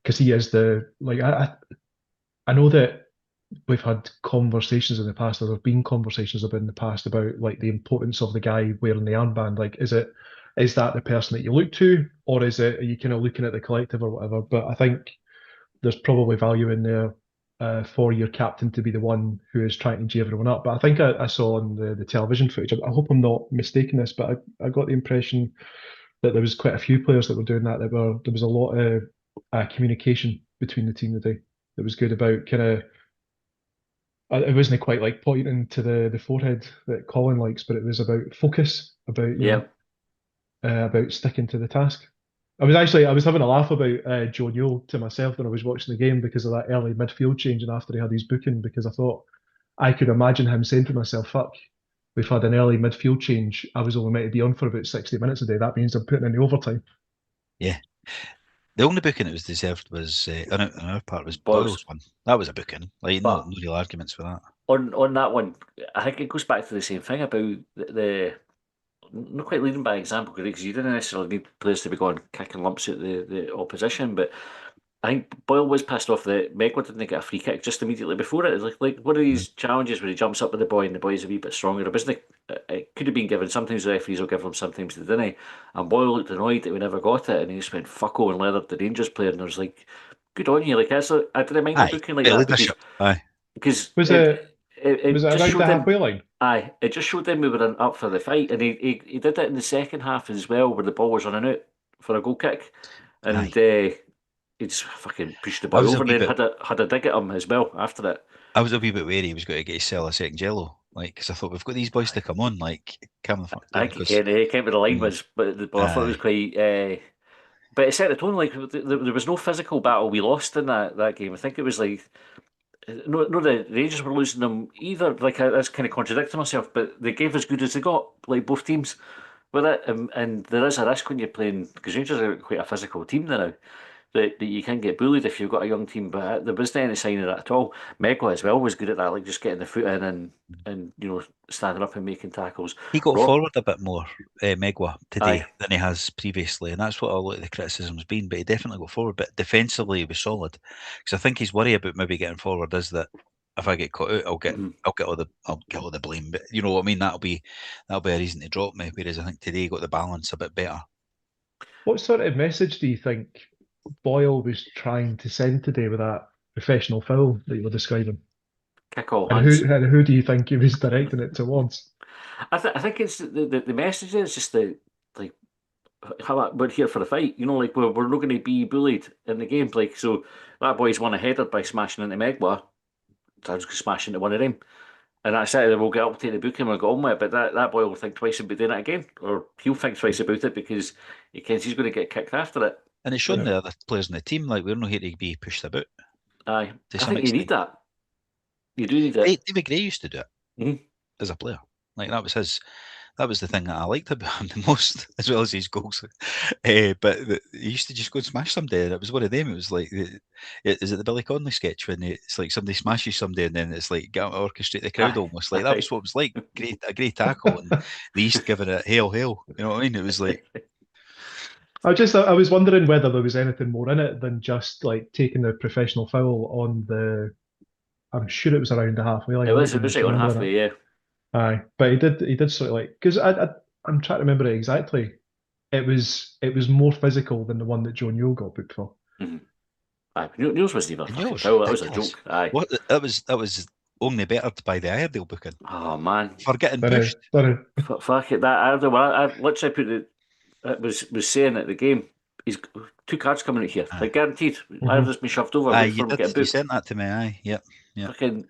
Because he is I know that we've had conversations in the past, or there have been conversations about in the past about like the importance of the guy wearing the armband. Like, is that the person that you look to, or are you kind of looking at the collective or whatever? But I think there's probably value in there for your captain to be the one who is trying to G everyone up. But I think I saw on the television footage, I hope I'm not mistaken this, but I got the impression that there was quite a few players that were doing that. There was a lot of communication between the team today. That was good about kind of. It wasn't quite like pointing to the forehead that Colin likes, but it was about focus, about about sticking to the task. I was having a laugh about Joe Newell to myself when I was watching the game because of that early midfield change and after he had his booking, because I thought I could imagine him saying to myself, "Fuck, we've had an early midfield change. I was only meant to be on for about 60 minutes a day. That means I'm putting in the overtime." Yeah. The only booking that was deserved was on our part was Boyle's one. That was a booking. Like, no real arguments for that. On that one, I think it goes back to the same thing about the not quite leading by example, because you didn't necessarily need players to be going kicking lumps at the opposition, but I think Boyle was pissed off that Megler didn't get a free kick just immediately before it. It's like one of these challenges where he jumps up with the boy and the boy's a wee bit stronger. It could have been given. Sometimes the referees will give him, sometimes they didn't. And Boyle looked annoyed that we never got it, and he just went fucko and leathered the Rangers player. And I was like, good on you. Like, I didn't mind the booking like that because was it around the halfway line? Aye, it just showed them we were up for the fight, and he did it in the second half as well, where the ball was running out for a goal kick, and he just fucking pushed the ball over and then had a dig at him as well after it. I was a wee bit wary he was going to get sell a second yellow, like, because I thought we've got these boys to come on, like, come the fuck down. I think he came with the line was, but I thought it was quite. But it set the tone. Like, there was no physical battle we lost in that game. I think it was like. No, the Rangers were losing them either. Like, that's kind of contradicting myself, but they gave as good as they got, like both teams with it. And there is a risk when you're playing, because Rangers are quite a physical team now. that you can get bullied if you've got a young team, but there wasn't any sign of that at all. Megwa as well was good at that, like just getting the foot in and standing up and making tackles. He got Rob, forward a bit more, Megwa, today aye, than he has previously, and that's what a lot of the criticism's been. But he definitely got forward. But defensively, he was solid. Because I think his worry about maybe getting forward is that if I get caught out, I'll get all the blame. But you know what I mean? That'll be a reason to drop me. Whereas I think today he got the balance a bit better. What sort of message do you think Boyle was trying to send today with that professional foul that you were describing? kick all And hands. who do you think he was directing it towards? I think it's the message is just like how we're here for a fight. Like we're not going to be bullied in the game. Like so, that boy's won a header by smashing into Megwa. So I was going to smash into one of them. And that's it. We'll get up, take the book, and we'll go on with it. But that boy will think twice about doing it again, or he'll think twice about it because he knows he's going to get kicked after it. And it's shown the other players in the team, like, we're not here to be pushed about. Aye, To I some think you need extent. that. You do need it. David Gray used to do it as a player. Like, that was the thing that I liked about him the most, as well as his goals. But he used to just go and smash somebody, and it was one of them. It was like, is it the Billy Connolly sketch when it's like somebody smashes somebody, and then it's like, get to orchestrate the crowd almost. Like, that was what it was like. A great tackle, and the East giving it hail, hail. You know what I mean? It was like... I was wondering whether there was anything more in it than just like taking the professional foul on the. I'm sure it was around the halfway line. It was right on halfway, yeah. Aye, but he did sort of like, because I'm trying to remember it exactly. It was more physical than the one that Joe Newell got booked for. Aye, Neil's wasn't even a fucking foul. That was a joke. Aye, What that was only bettered by the Iredale booking. Oh man, For getting pushed. Fuck it, that Iredale. I literally put it was saying at the game. He's 2 cards coming out here. Like guaranteed. Iredale's been shoved over. Aye, you sent that to me. Aye, yep. Fucking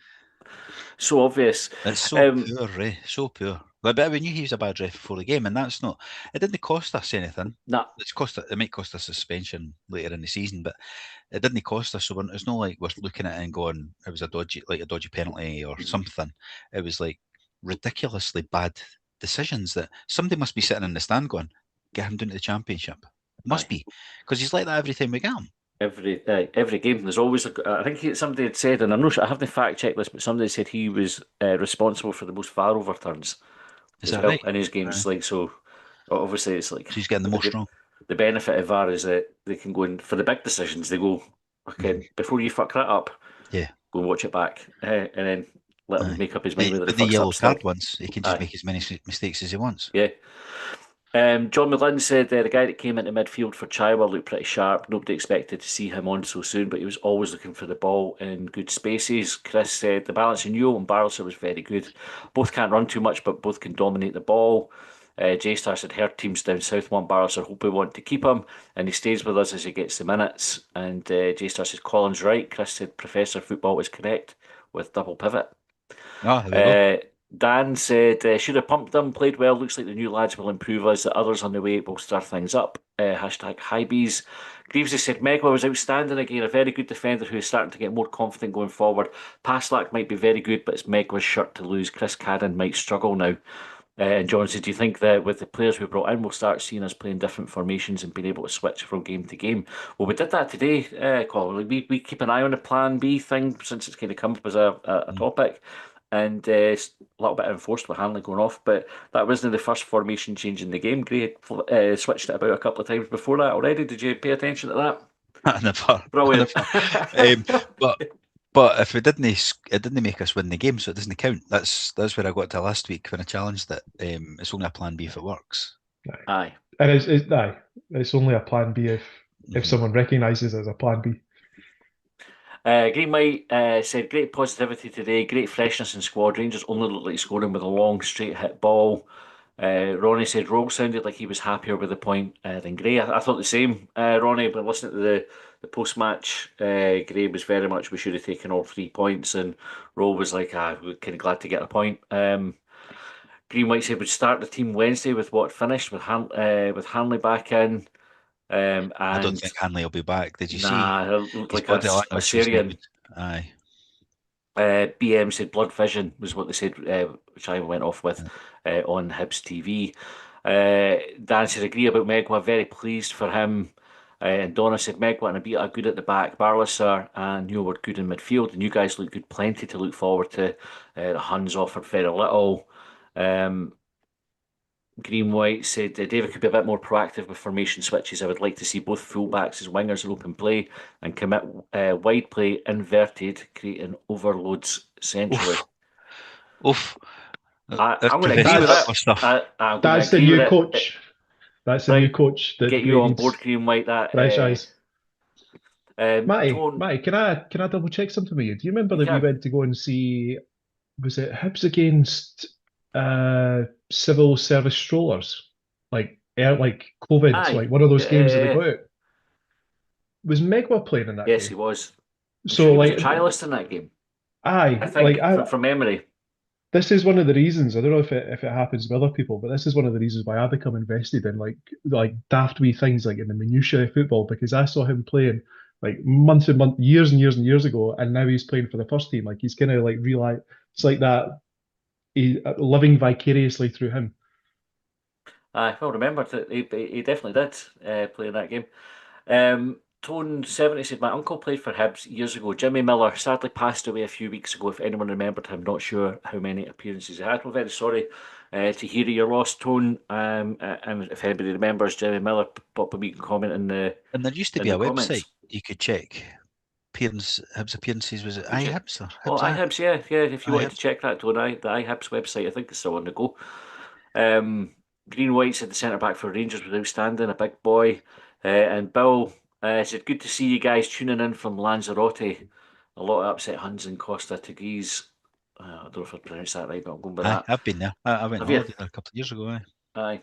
so obvious. It's so poor, Ray. So poor. But we knew he was a bad ref before the game, and that's not. It didn't cost us anything. Nah. It might cost us suspension later in the season, but it didn't cost us. So it's not like we're looking at it and going, it was a dodgy penalty or something. It was like ridiculously bad decisions that somebody must be sitting in the stand going, get him down to the Championship. Must be, because he's like that every time we get him. Every game, there's always I think somebody had said, and I'm not sure, I haven't fact checked this, but somebody said he was responsible for the most VAR overturns right? In his games. Like, so obviously it's like, so he's getting the most wrong. The benefit of VAR is that they can go in for the big decisions. They go, okay, before you fuck that up, go and watch it back, and then let him make up his mind whether the yellow card ones, he can just make as many mistakes as he wants. Yeah. John McLean said the guy that came into midfield for Chaiwa looked pretty sharp. Nobody expected to see him on so soon, but he was always looking for the ball in good spaces. Chris said the balance in Newell and Barrelser was very good. Both can't run too much, but both can dominate the ball. J-Star said her teams down south want Barrelser, hope we want to keep him, and he stays with us as he gets the minutes. And J-Star says Colin's right. Chris said Professor Football is correct with double pivot. Dan said, should have pumped them, played well, looks like the new lads will improve us, the others on the way will stir things up. Hashtag Hibs. Greaves has said, Megwa was outstanding again, a very good defender who is starting to get more confident going forward. Passlack might be very good, but it's Megwa's shirt to lose. Chris Cadden might struggle now. And John said, do you think that with the players we brought in, we'll start seeing us playing different formations and being able to switch from game to game? Well, we did that today, Colin. We keep an eye on the plan B thing since it's kind of come up as a topic. And a little bit enforced with Hanley going off, but that wasn't the first formation change in the game. Gray switched it about a couple of times before that already. Did you pay attention to that? Never. Brilliant. But if it didn't make us win the game, so it doesn't count. That's where I got to last week when I challenged that. It's only a plan B if it works. Aye. And it's only a plan B if someone recognises it as a plan B. Green White said, great positivity today, great freshness in squad. Rangers only looked like scoring with a long, straight hit ball. Ronnie said, Roll sounded like he was happier with the point than Gray. I thought the same, Ronnie, but listening to the post-match, Gray was very much, we should have taken all 3 points, and Roll was like, we're kind of glad to get a point. Green White said, would start the team Wednesday with what finished, with Hanley back in. And I don't think Hanley will be back. Did you see? It looked like a Syrian. Aye. BM said blood vision was what they said, which I went off with on Hibs TV. Dan said agree about Megwa, very pleased for him. And Donna said Megwa and Abita are good at the back, Barlaser and Neil were good in midfield, and you guys look good, plenty to look forward to. The Huns offered very little. Green White said David could be a bit more proactive with formation switches. I would like to see both fullbacks as wingers in open play and commit wide play inverted, creating overloads centrally. Oof. I'm going to agree with That's- that. stuff. I'm going to That's the agree new with it. coach. That's the Right. new coach that Get you on needs board, Green White. That fresh eyes. Matty, Tone, can I double check something with you? Do you remember You that we can. went to go and see, was it Hibs against civil service strollers? Like COVID, Aye. like one of those games that they got out. Was Megwa playing in that yes, game? he was. I'm So sure he was like a trialist in that game. aye, I think like from memory. this is one of the reasons. I don't know if it happens with other people, but this is one of the reasons why I become invested in like daft wee things like in the minutiae of football, because I saw him playing like months and months, years and years and years ago, and now he's playing for the first team. Like he's kind of like realize it's like that. He living vicariously through him. Aye, well remembered that he definitely did play in that game. Tone 70 said, my uncle played for Hibs years ago. Jimmy Miller sadly passed away a few weeks ago. If anyone remembered him, not sure how many appearances he had. We're very sorry to hear of your loss, Tone. And if anybody remembers Jimmy Miller, pop a wee comment in the And there used to in be the a comments. website you could check Hibs appearances. Was it iHibs or Oh, Hibs? iHibs, yeah. If you wanted iHibs. to check that, Tone, the iHibs website, I think it's still on the go. Green White said the centre back for Rangers was outstanding, a big boy. And Bill said, good to see you guys tuning in from Lanzarote. A lot of upset Huns and Costa Teguise. I don't know if I pronounced that right, but I'm going with that. I've been there. I went Have on you? holiday there a couple of years ago. Aye.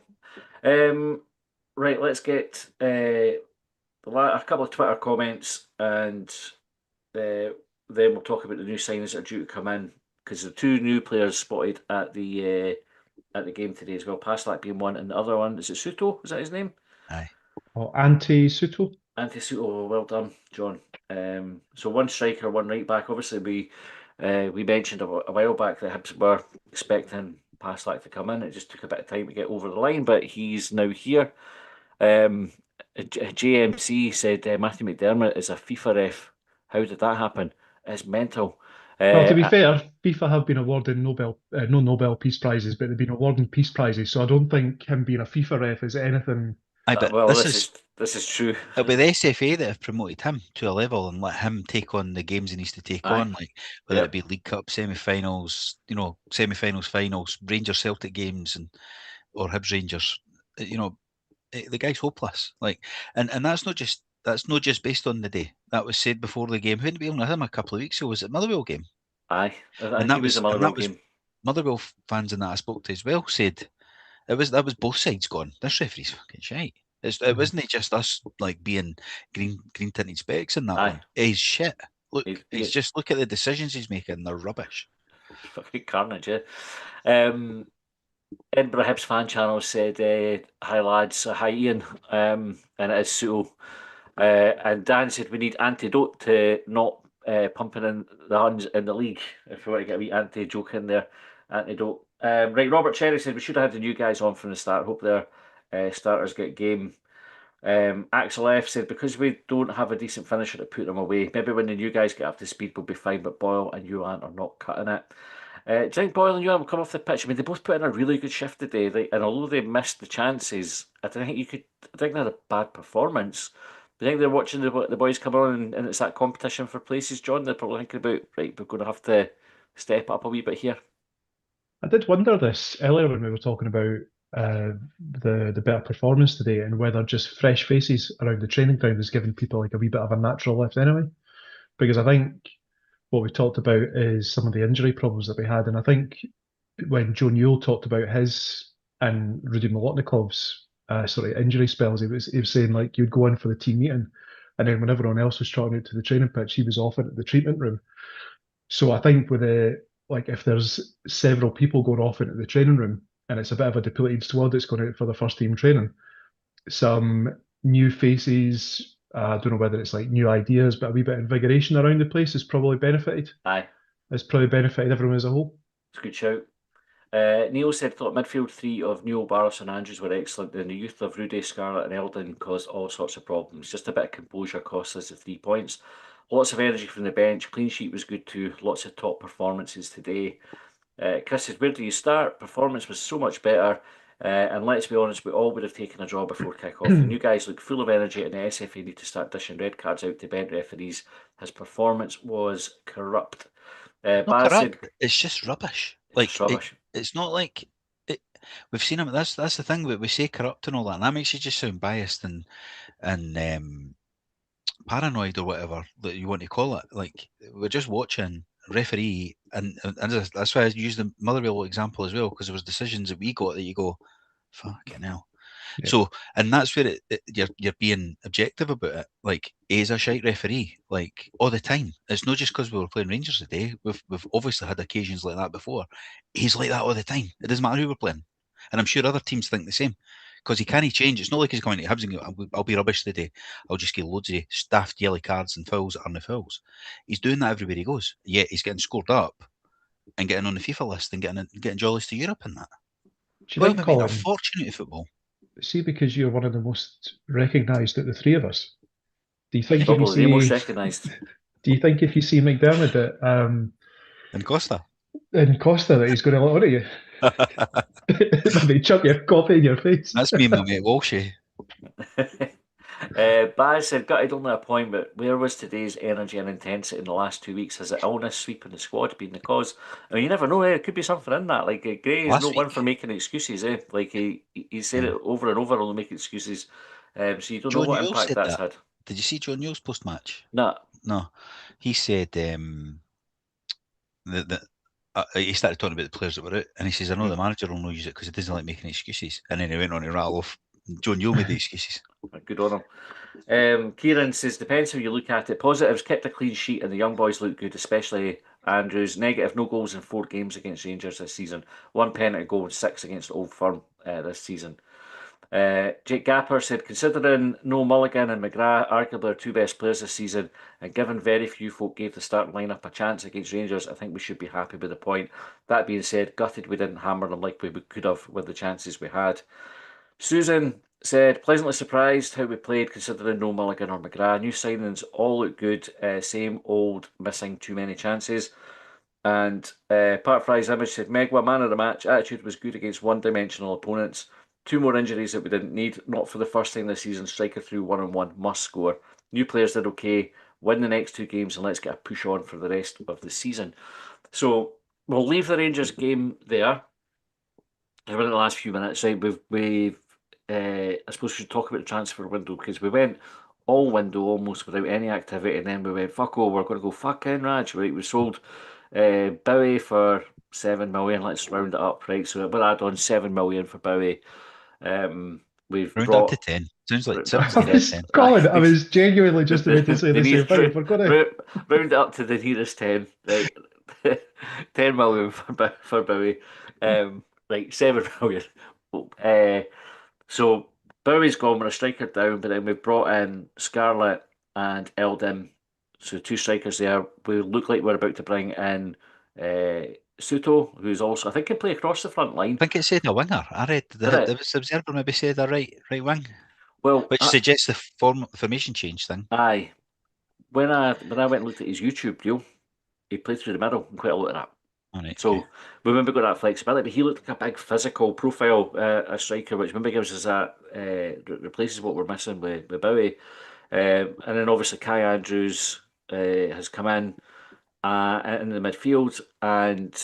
Right, let's get a couple of Twitter comments, and then we'll talk about the new signings that are due to come in, because the two new players spotted at the game today as well. Passlack being one, and the other one, is it Suto? Is that his name? Aye. Oh, Suto. Suto, well done, John. So one striker, one right back. Obviously, we mentioned a while back that Hibs were expecting Passlack to come in. It just took a bit of time to get over the line, but he's now here. JMC said Matthew McDermott is a FIFA ref. How did that happen? It's mental. Well, to be fair, FIFA have been awarding no Nobel Peace Prizes, but they've been awarding peace prizes. So I don't think him being a FIFA ref is anything. Aye, but well, this is true. It'll be the SFA that have promoted him to a level and let him take on the games he needs to take on, like whether it be League Cup semi-finals, semi-finals, finals, Rangers Celtic games, or Hibs Rangers. The guy's hopeless. And that's not just based on the day. That was said before the game. Who did we only had him a couple of weeks ago? Was it Motherwell game? Aye, And that was a Motherwell game. Motherwell fans in that I spoke to as well said that was both sides gone. This referee's fucking shite. It wasn't just us like being green tinted specs in that one. He's shit. Look, just look at the decisions he's making. They're rubbish. Fucking carnage, yeah. Edinburgh Hibs fan channel said, "Hi lads, hi Ian," and it is Suto. And Dan said we need antidote to not pumping in the Huns in the league. If we want to get a wee anti-joke in there, antidote. Right, Robert Cherry said we should have had the new guys on from the start. Hope their starters get game. Axel F said because we don't have a decent finisher to put them away. Maybe when the new guys get up to speed, we'll be fine. But Boyle and Yuan are not cutting it. Do you think Boyle and Yuan will come off the pitch? I mean, they both put in a really good shift today. And although they missed the chances, I don't think I think they had a bad performance. Do you think they're watching the boys come on and it's that competition for places, John? They're probably thinking about, right, we're going to have to step up a wee bit here. I did wonder this earlier when we were talking about the better performance today and whether just fresh faces around the training ground is giving people like a wee bit of a natural lift anyway. Because I think what we talked about is some of the injury problems that we had. And I think when Joe Newell talked about his and Rudy Molotnikov's sort of injury spells, he was saying like you'd go in for the team meeting and then when everyone else was trotting out to the training pitch, he was off into the treatment room. So I think with if there's several people going off into the training room and it's a bit of a depleted squad that's going out for the first team training, some new faces, I don't know whether it's like new ideas, but a wee bit of invigoration around the place has probably benefited. Aye. It's probably benefited everyone as a whole. It's a good shout. Neil said, thought midfield three of Newell, Barros and Andrews were excellent, and the youth of Rudy, Scarlett and Elding caused all sorts of problems. Just a bit of composure cost us the 3 points. Lots of energy from the bench. Clean sheet was good too. Lots of top performances today. Chris says, where do you start? Performance was so much better. And let's be honest, we all would have taken a draw before kick-off. The new guys look full of energy, and the SFA need to start dishing red cards out to bent referees. His performance was corrupt. Not Baz corrupt. said, It's just rubbish. it's rubbish. It's not like we've seen him. That's the thing. We say corrupt and all that, and that makes you just sound biased and paranoid or whatever that you want to call it. Like, we're just watching referee, and that's why I used the Motherwell example as well, because there was decisions that we got that you go, fucking hell. Yeah. So, and that's where you're being objective about it. Like, he's a shite referee, like, all the time. It's not just because we were playing Rangers today. We've obviously had occasions like that before. He's like that all the time. It doesn't matter who we're playing, and I'm sure other teams think the same. Because he can't change. It's not like he's coming to Hibs and go, I'll be rubbish today. I'll just get loads of staffed yellow cards and fouls that aren't the fouls. He's doing that everywhere he goes. Yet he's getting scored up and getting on the FIFA list and getting jollies to Europe and that. Do you Well, think, making a Colin, fortune out of football. see, because you're one of the most recognised of the three of us, do you think if you Probably the most see, recognised. do you think if you see McDermott And Costa. in Costa that he's going to look at you? Maybe chuck your coffee in your face. That's me and my mate Walshy. Baz said, gutted only a point, but where was today's energy and intensity in the last 2 weeks? Has the illness sweeping the squad been the cause? I mean, you never know, it could be something in that. Like, Gray is Last no one week. for making excuses, eh? Like, he said it over and over, only make excuses. So you don't know John what Newell impact said that's that. had. Did you see John Newell's post-match? No. He said that he started talking about the players that were out, and he says, I know the manager will not use it because he doesn't like making excuses. And then he went on to rattle off John Newell made the excuses. Good on him. Kieran says, depends how you look at it. Positives, kept a clean sheet and the young boys look good, especially Andrews. Negative, no goals in 4 games against Rangers this season. 1 penalty goal and 6 against Old Firm this season. Jake Gapper said, considering no Mulligan and McGrath arguably our 2 best players this season, and given very few folk gave the starting lineup a chance against Rangers, I think we should be happy with the point. That being said, gutted we didn't hammer them like we could have with the chances we had. Susan said, pleasantly surprised how we played considering no Mulligan or McGrath. New signings all look good. Same old, missing too many chances. And Pat Fry's image said, Megwa, man of the match. Attitude was good against one-dimensional opponents. 2 more injuries that we didn't need. Not for the first time this season. Striker through 1-on-1. Must score. New players did okay. Win the next 2 games and let's get a push on for the rest of the season. So we'll leave the Rangers game there. We're in the last few minutes, right? We've I suppose we should talk about the transfer window because we went all window almost without any activity, and then we went fuck oh, we're going to go fucking Raj, right? We sold Bowie for 7 million. Let's round it up, right? So we'll add on 7 million for Bowie. We've Round brought up to 10. Sounds like Colin, I was genuinely just about to say the same thing. If we're going to round it up to the nearest 10, right? 10 million for Bowie. Right, 7 million. So Bowie's gone, we're a striker down, but then we've brought in Scarlett and Elding. So 2 strikers there. We look like we're about to bring in Suto, who's also, I think, can play across the front line. I think it said a winger. I read the observer maybe said a right wing. Well, which suggests the formation change thing. Aye. When I went and looked at his YouTube reel, he played through the middle and quite a lot of that. Right, so we maybe got that flexibility, but he looked like a big physical profile a striker, which maybe gives us that replaces what we're missing with Bowie. And then obviously Kai Andrews has come in the midfield, and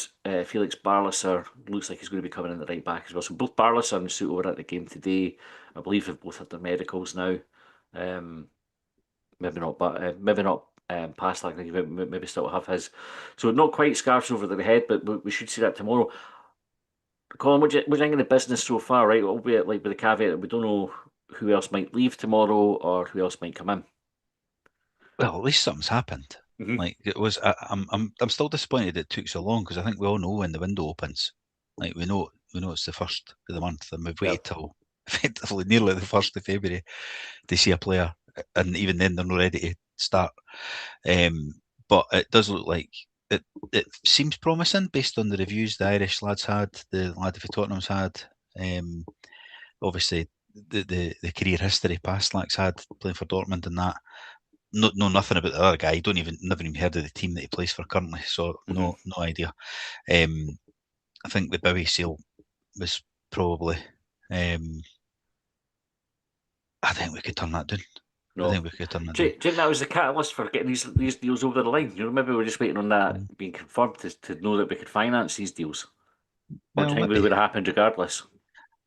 Felix Barlaser looks like he's going to be coming in the right back as well. So both Barlaser and Suto were at the game today. I believe they've both had their medicals now. Maybe not, but maybe not. Passlack, maybe still have his. So not quite scarves over the head, but we should see that tomorrow. Colin, what do you think of the business so far, right? Albeit like with the caveat that we don't know who else might leave tomorrow or who else might come in. Well, at least something's happened. Mm-hmm. Like it was, I'm still disappointed it took so long because I think we all know when the window opens. Like we know it's the 1st of the month, and we've waited till effectively nearly the 1st of February to see a player, and even then they're not ready to start. But it does look like it seems promising based on the reviews the Irish lads had, the lad for Tottenham's had. Obviously, the career history Passlack's had playing for Dortmund and that. Know nothing about the other guy. Never even heard of the team that he plays for currently, so no idea. I think the Bowie sale was probably. I think we could turn that down. No. I think we could turn that Do you down. think that was the catalyst for getting these deals over the line? You know, maybe we're just waiting on that being confirmed to know that we could finance these deals. Or do you think it would have happened regardless?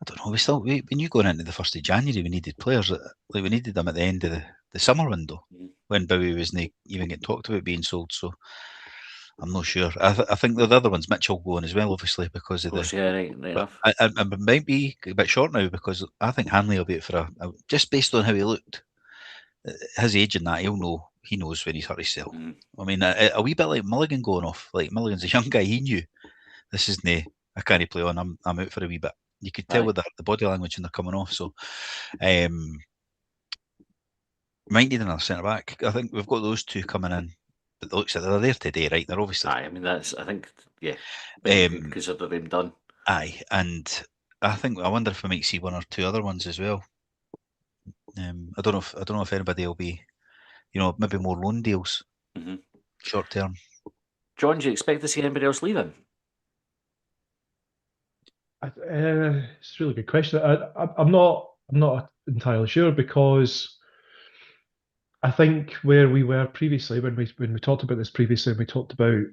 I don't know. When you going into the 1st of January, we needed players. We needed them at the end of the summer window when Bowie wasn't even getting talked about being sold. So I'm not sure. I think the other one's Mitchell going as well, obviously, because of course, yeah, right enough. It might be a bit short now because I think Hanley will be out for just based on how he looked, his age and that, he knows when he's hurt himself. I mean, a wee bit like Mulligan going off. Like Mulligan's a young guy, he knew this isn't. I can't play on. I'm out for a wee bit. You could tell with the body language when they're coming off. So, might need another centre back. I think we've got those two coming in. But looks like they're there today, right? They're obviously. I mean, I think, yeah, consider them done. Aye, and I wonder if we might see one or two other ones as well. I don't know if anybody will be, maybe more loan deals, short term. John, do you expect to see anybody else leaving? It's a really good question. I'm not entirely sure because I think where we were previously when we talked about this previously, we talked about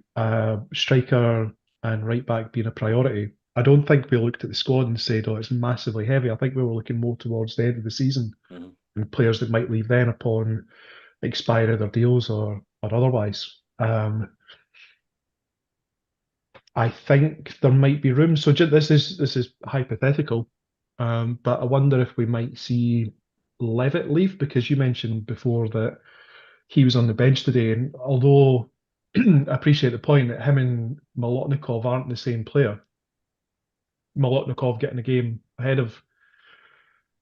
striker and right back being a priority. I don't think we looked at the squad and said, "Oh, it's massively heavy." I think we were looking more towards the end of the season and players that might leave then upon expiry of their deals or otherwise. I think there might be room. So this is hypothetical, but I wonder if we might see Levitt leave because you mentioned before that he was on the bench today, and although I appreciate the point that him and Molotnikov aren't the same player, Molotnikov getting a game ahead of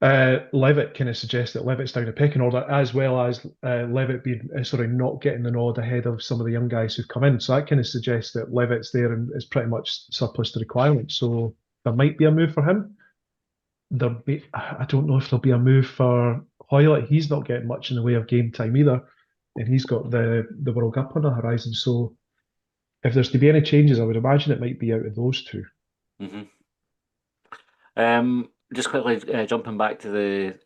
Levitt kind of suggests that Levitt's down the pecking order, as well as Levitt being not getting the nod ahead of some of the young guys who've come in. So that kind of suggests that Levitt's there and is pretty much surplus to requirements. So there might be a move for him. I don't know if there'll be a move for Hoylett. He's not getting much in the way of game time either, and he's got the World Cup on the horizon. So if there's to be any changes, I would imagine it might be out of those two. Just quickly jumping back to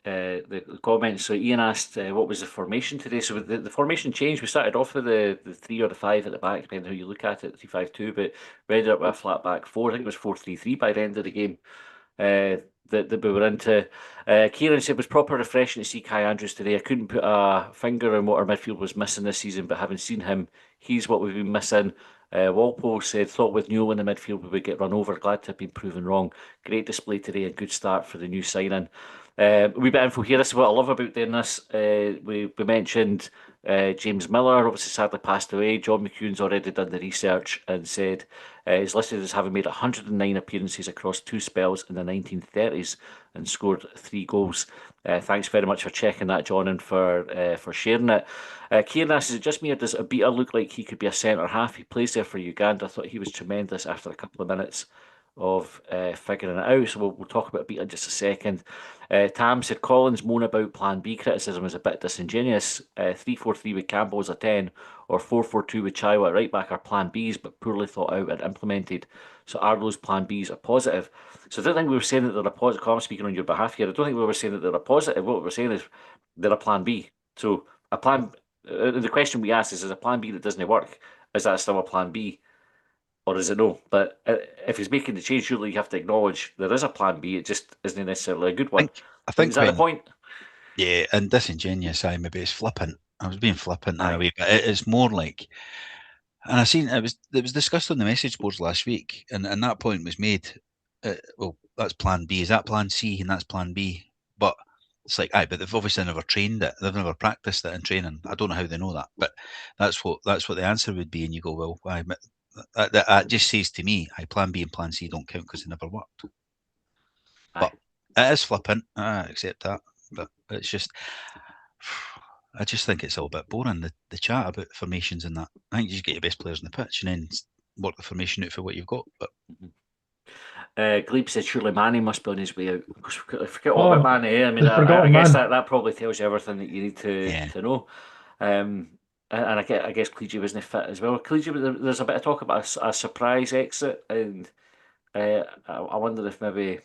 the comments. So Ian asked what was the formation today. So the formation changed. We started off with the 3 or the 5 at the back, depending on how you look at it, 3-5-2, but we ended up with a flat back 4. I think it was 4-3-3 by the end of the game that we were into. Kieran said it was proper refreshing to see Kai Andrews today. I couldn't put a finger on what our midfield was missing this season, but having seen him, he's what we've been missing. Walpole said, thought with Newell in the midfield we would get run over. Glad to have been proven wrong. Great display today, a good start for the new signing. A wee bit of info here. This is what I love about doing this. We mentioned James Miller, obviously sadly passed away. John McEwen's already done the research and said he's listed as having made 109 appearances across 2 spells in the 1930s and scored 3 goals. Thanks very much for checking that, John, and for sharing it. Kieran asks, is it just me or does Abita look like he could be a centre half? He plays there for Uganda. I thought he was tremendous after a couple of minutes of figuring it out. So we'll talk about Abita in just a second. Tam said Collins' moan about Plan B criticism is a bit disingenuous. 3-4-3 with Campbell as a 10 or 4-4-2 with Chaiwa at right back are Plan Bs but poorly thought out and implemented. So are those Plan Bs a positive? So I don't think we were saying that they're a positive. I'm speaking on your behalf here. I don't think we were saying that they're a positive. What we were saying is they're a Plan B. So a plan. The question we asked is a Plan B that doesn't work? Is that still a Plan B? Or is it no? But if he's making the change, surely you have to acknowledge there is a Plan B. It just isn't necessarily a good one. I think is that the point? Yeah, and disingenuous. Maybe it's flippant. I was being flippant in a way, but it's more like. And I seen it was discussed on the message boards last week, and that point was made. Well, that's Plan B. Is that Plan C? And that's Plan B. But it's like, but they've obviously never trained it. They've never practiced it in training. I don't know how they know that, but that's what the answer would be. And you go, well, why? That just says to me, Plan B and Plan C don't count because they never worked. But it is flippant. I accept that, but it's just I just think it's a little bit boring, the chat about formations and that. I think you just get your best players on the pitch and then work the formation out for what you've got. But Glebe said surely Manny must be on his way out. I forget all about Manny. I mean, the I forgotten guess man. that probably tells you everything that you need to know. And I guess Cleege wasn't fit as well. Cleege, there's a bit of talk about a surprise exit, and I wonder if maybe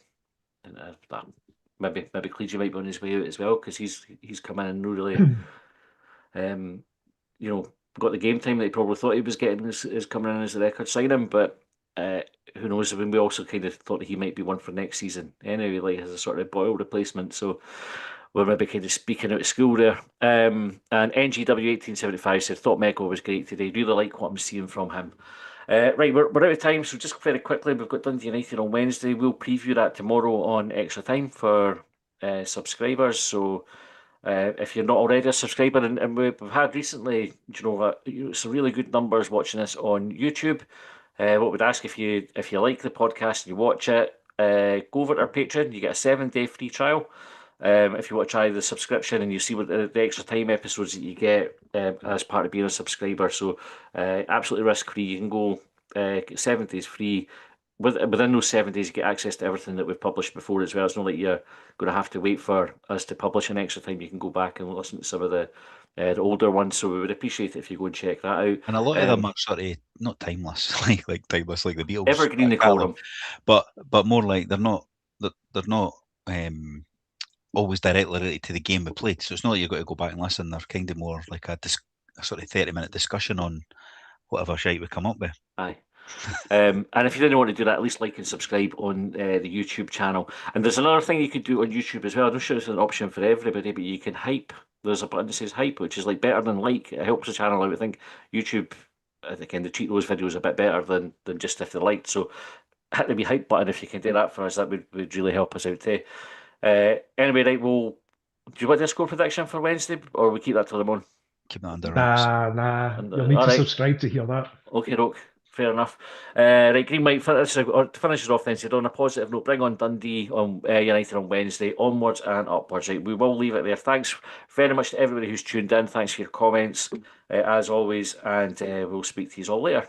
Cleege might be on his way out as well, because he's come in and really, got the game time that he probably thought he was getting is coming in as a record signing, but. Who knows? I mean, we also kind of thought that he might be one for next season anyway, like as a sort of Boyle replacement. So we're maybe kind of speaking out of school there. And NGW1875 said, thought Mego was great today. Really like what I'm seeing from him. Right, we're out of time, so just very quickly, we've got Dundee United on Wednesday. We'll preview that tomorrow on Extra Time for subscribers. So if you're not already a subscriber, and we've had recently, some really good numbers watching us on YouTube. What we'd ask if you like the podcast and you watch it, go over to our Patreon. You get a 7-day free trial. If you want to try the subscription and you see what the extra time episodes that you get as part of being a subscriber. So absolutely risk free. You can go get 7 days free. Within those 7 days, you get access to everything that we've published before as well. It's not like you're going to have to wait for us to publish an extra time. You can go back and listen to some of the older ones. So we would appreciate it if you go and check that out. And a lot of them are sort of not timeless, like timeless, like the Beatles. Evergreen, they call them. But more like they're not always directly related to the game we played. So it's not like you've got to go back and listen. They're kind of more like a sort of 30-minute discussion on whatever shite we come up with. Aye. And if you didn't want to do that, at least like and subscribe on the YouTube channel. And there's another thing you could do on YouTube as well. I'm not sure it's an option for everybody, but you can hype. There's a button that says hype, which is like better than like. It helps the channel out. I think YouTube, again, they treat those videos a bit better than just if they liked. So hit the wee hype button if you can do that for us. That would really help us out too. Anyway, right, do you want a score prediction for Wednesday, or we keep that till the morning? Keep that under wraps. Nah. You'll need to subscribe to hear that. Okay, Roke. Fair enough. Right, Green Mike finishes off then. Said on a positive note, bring on Dundee on United on Wednesday, onwards and upwards. Right, we will leave it there. Thanks very much to everybody who's tuned in. Thanks for your comments, as always, and we'll speak to you all later.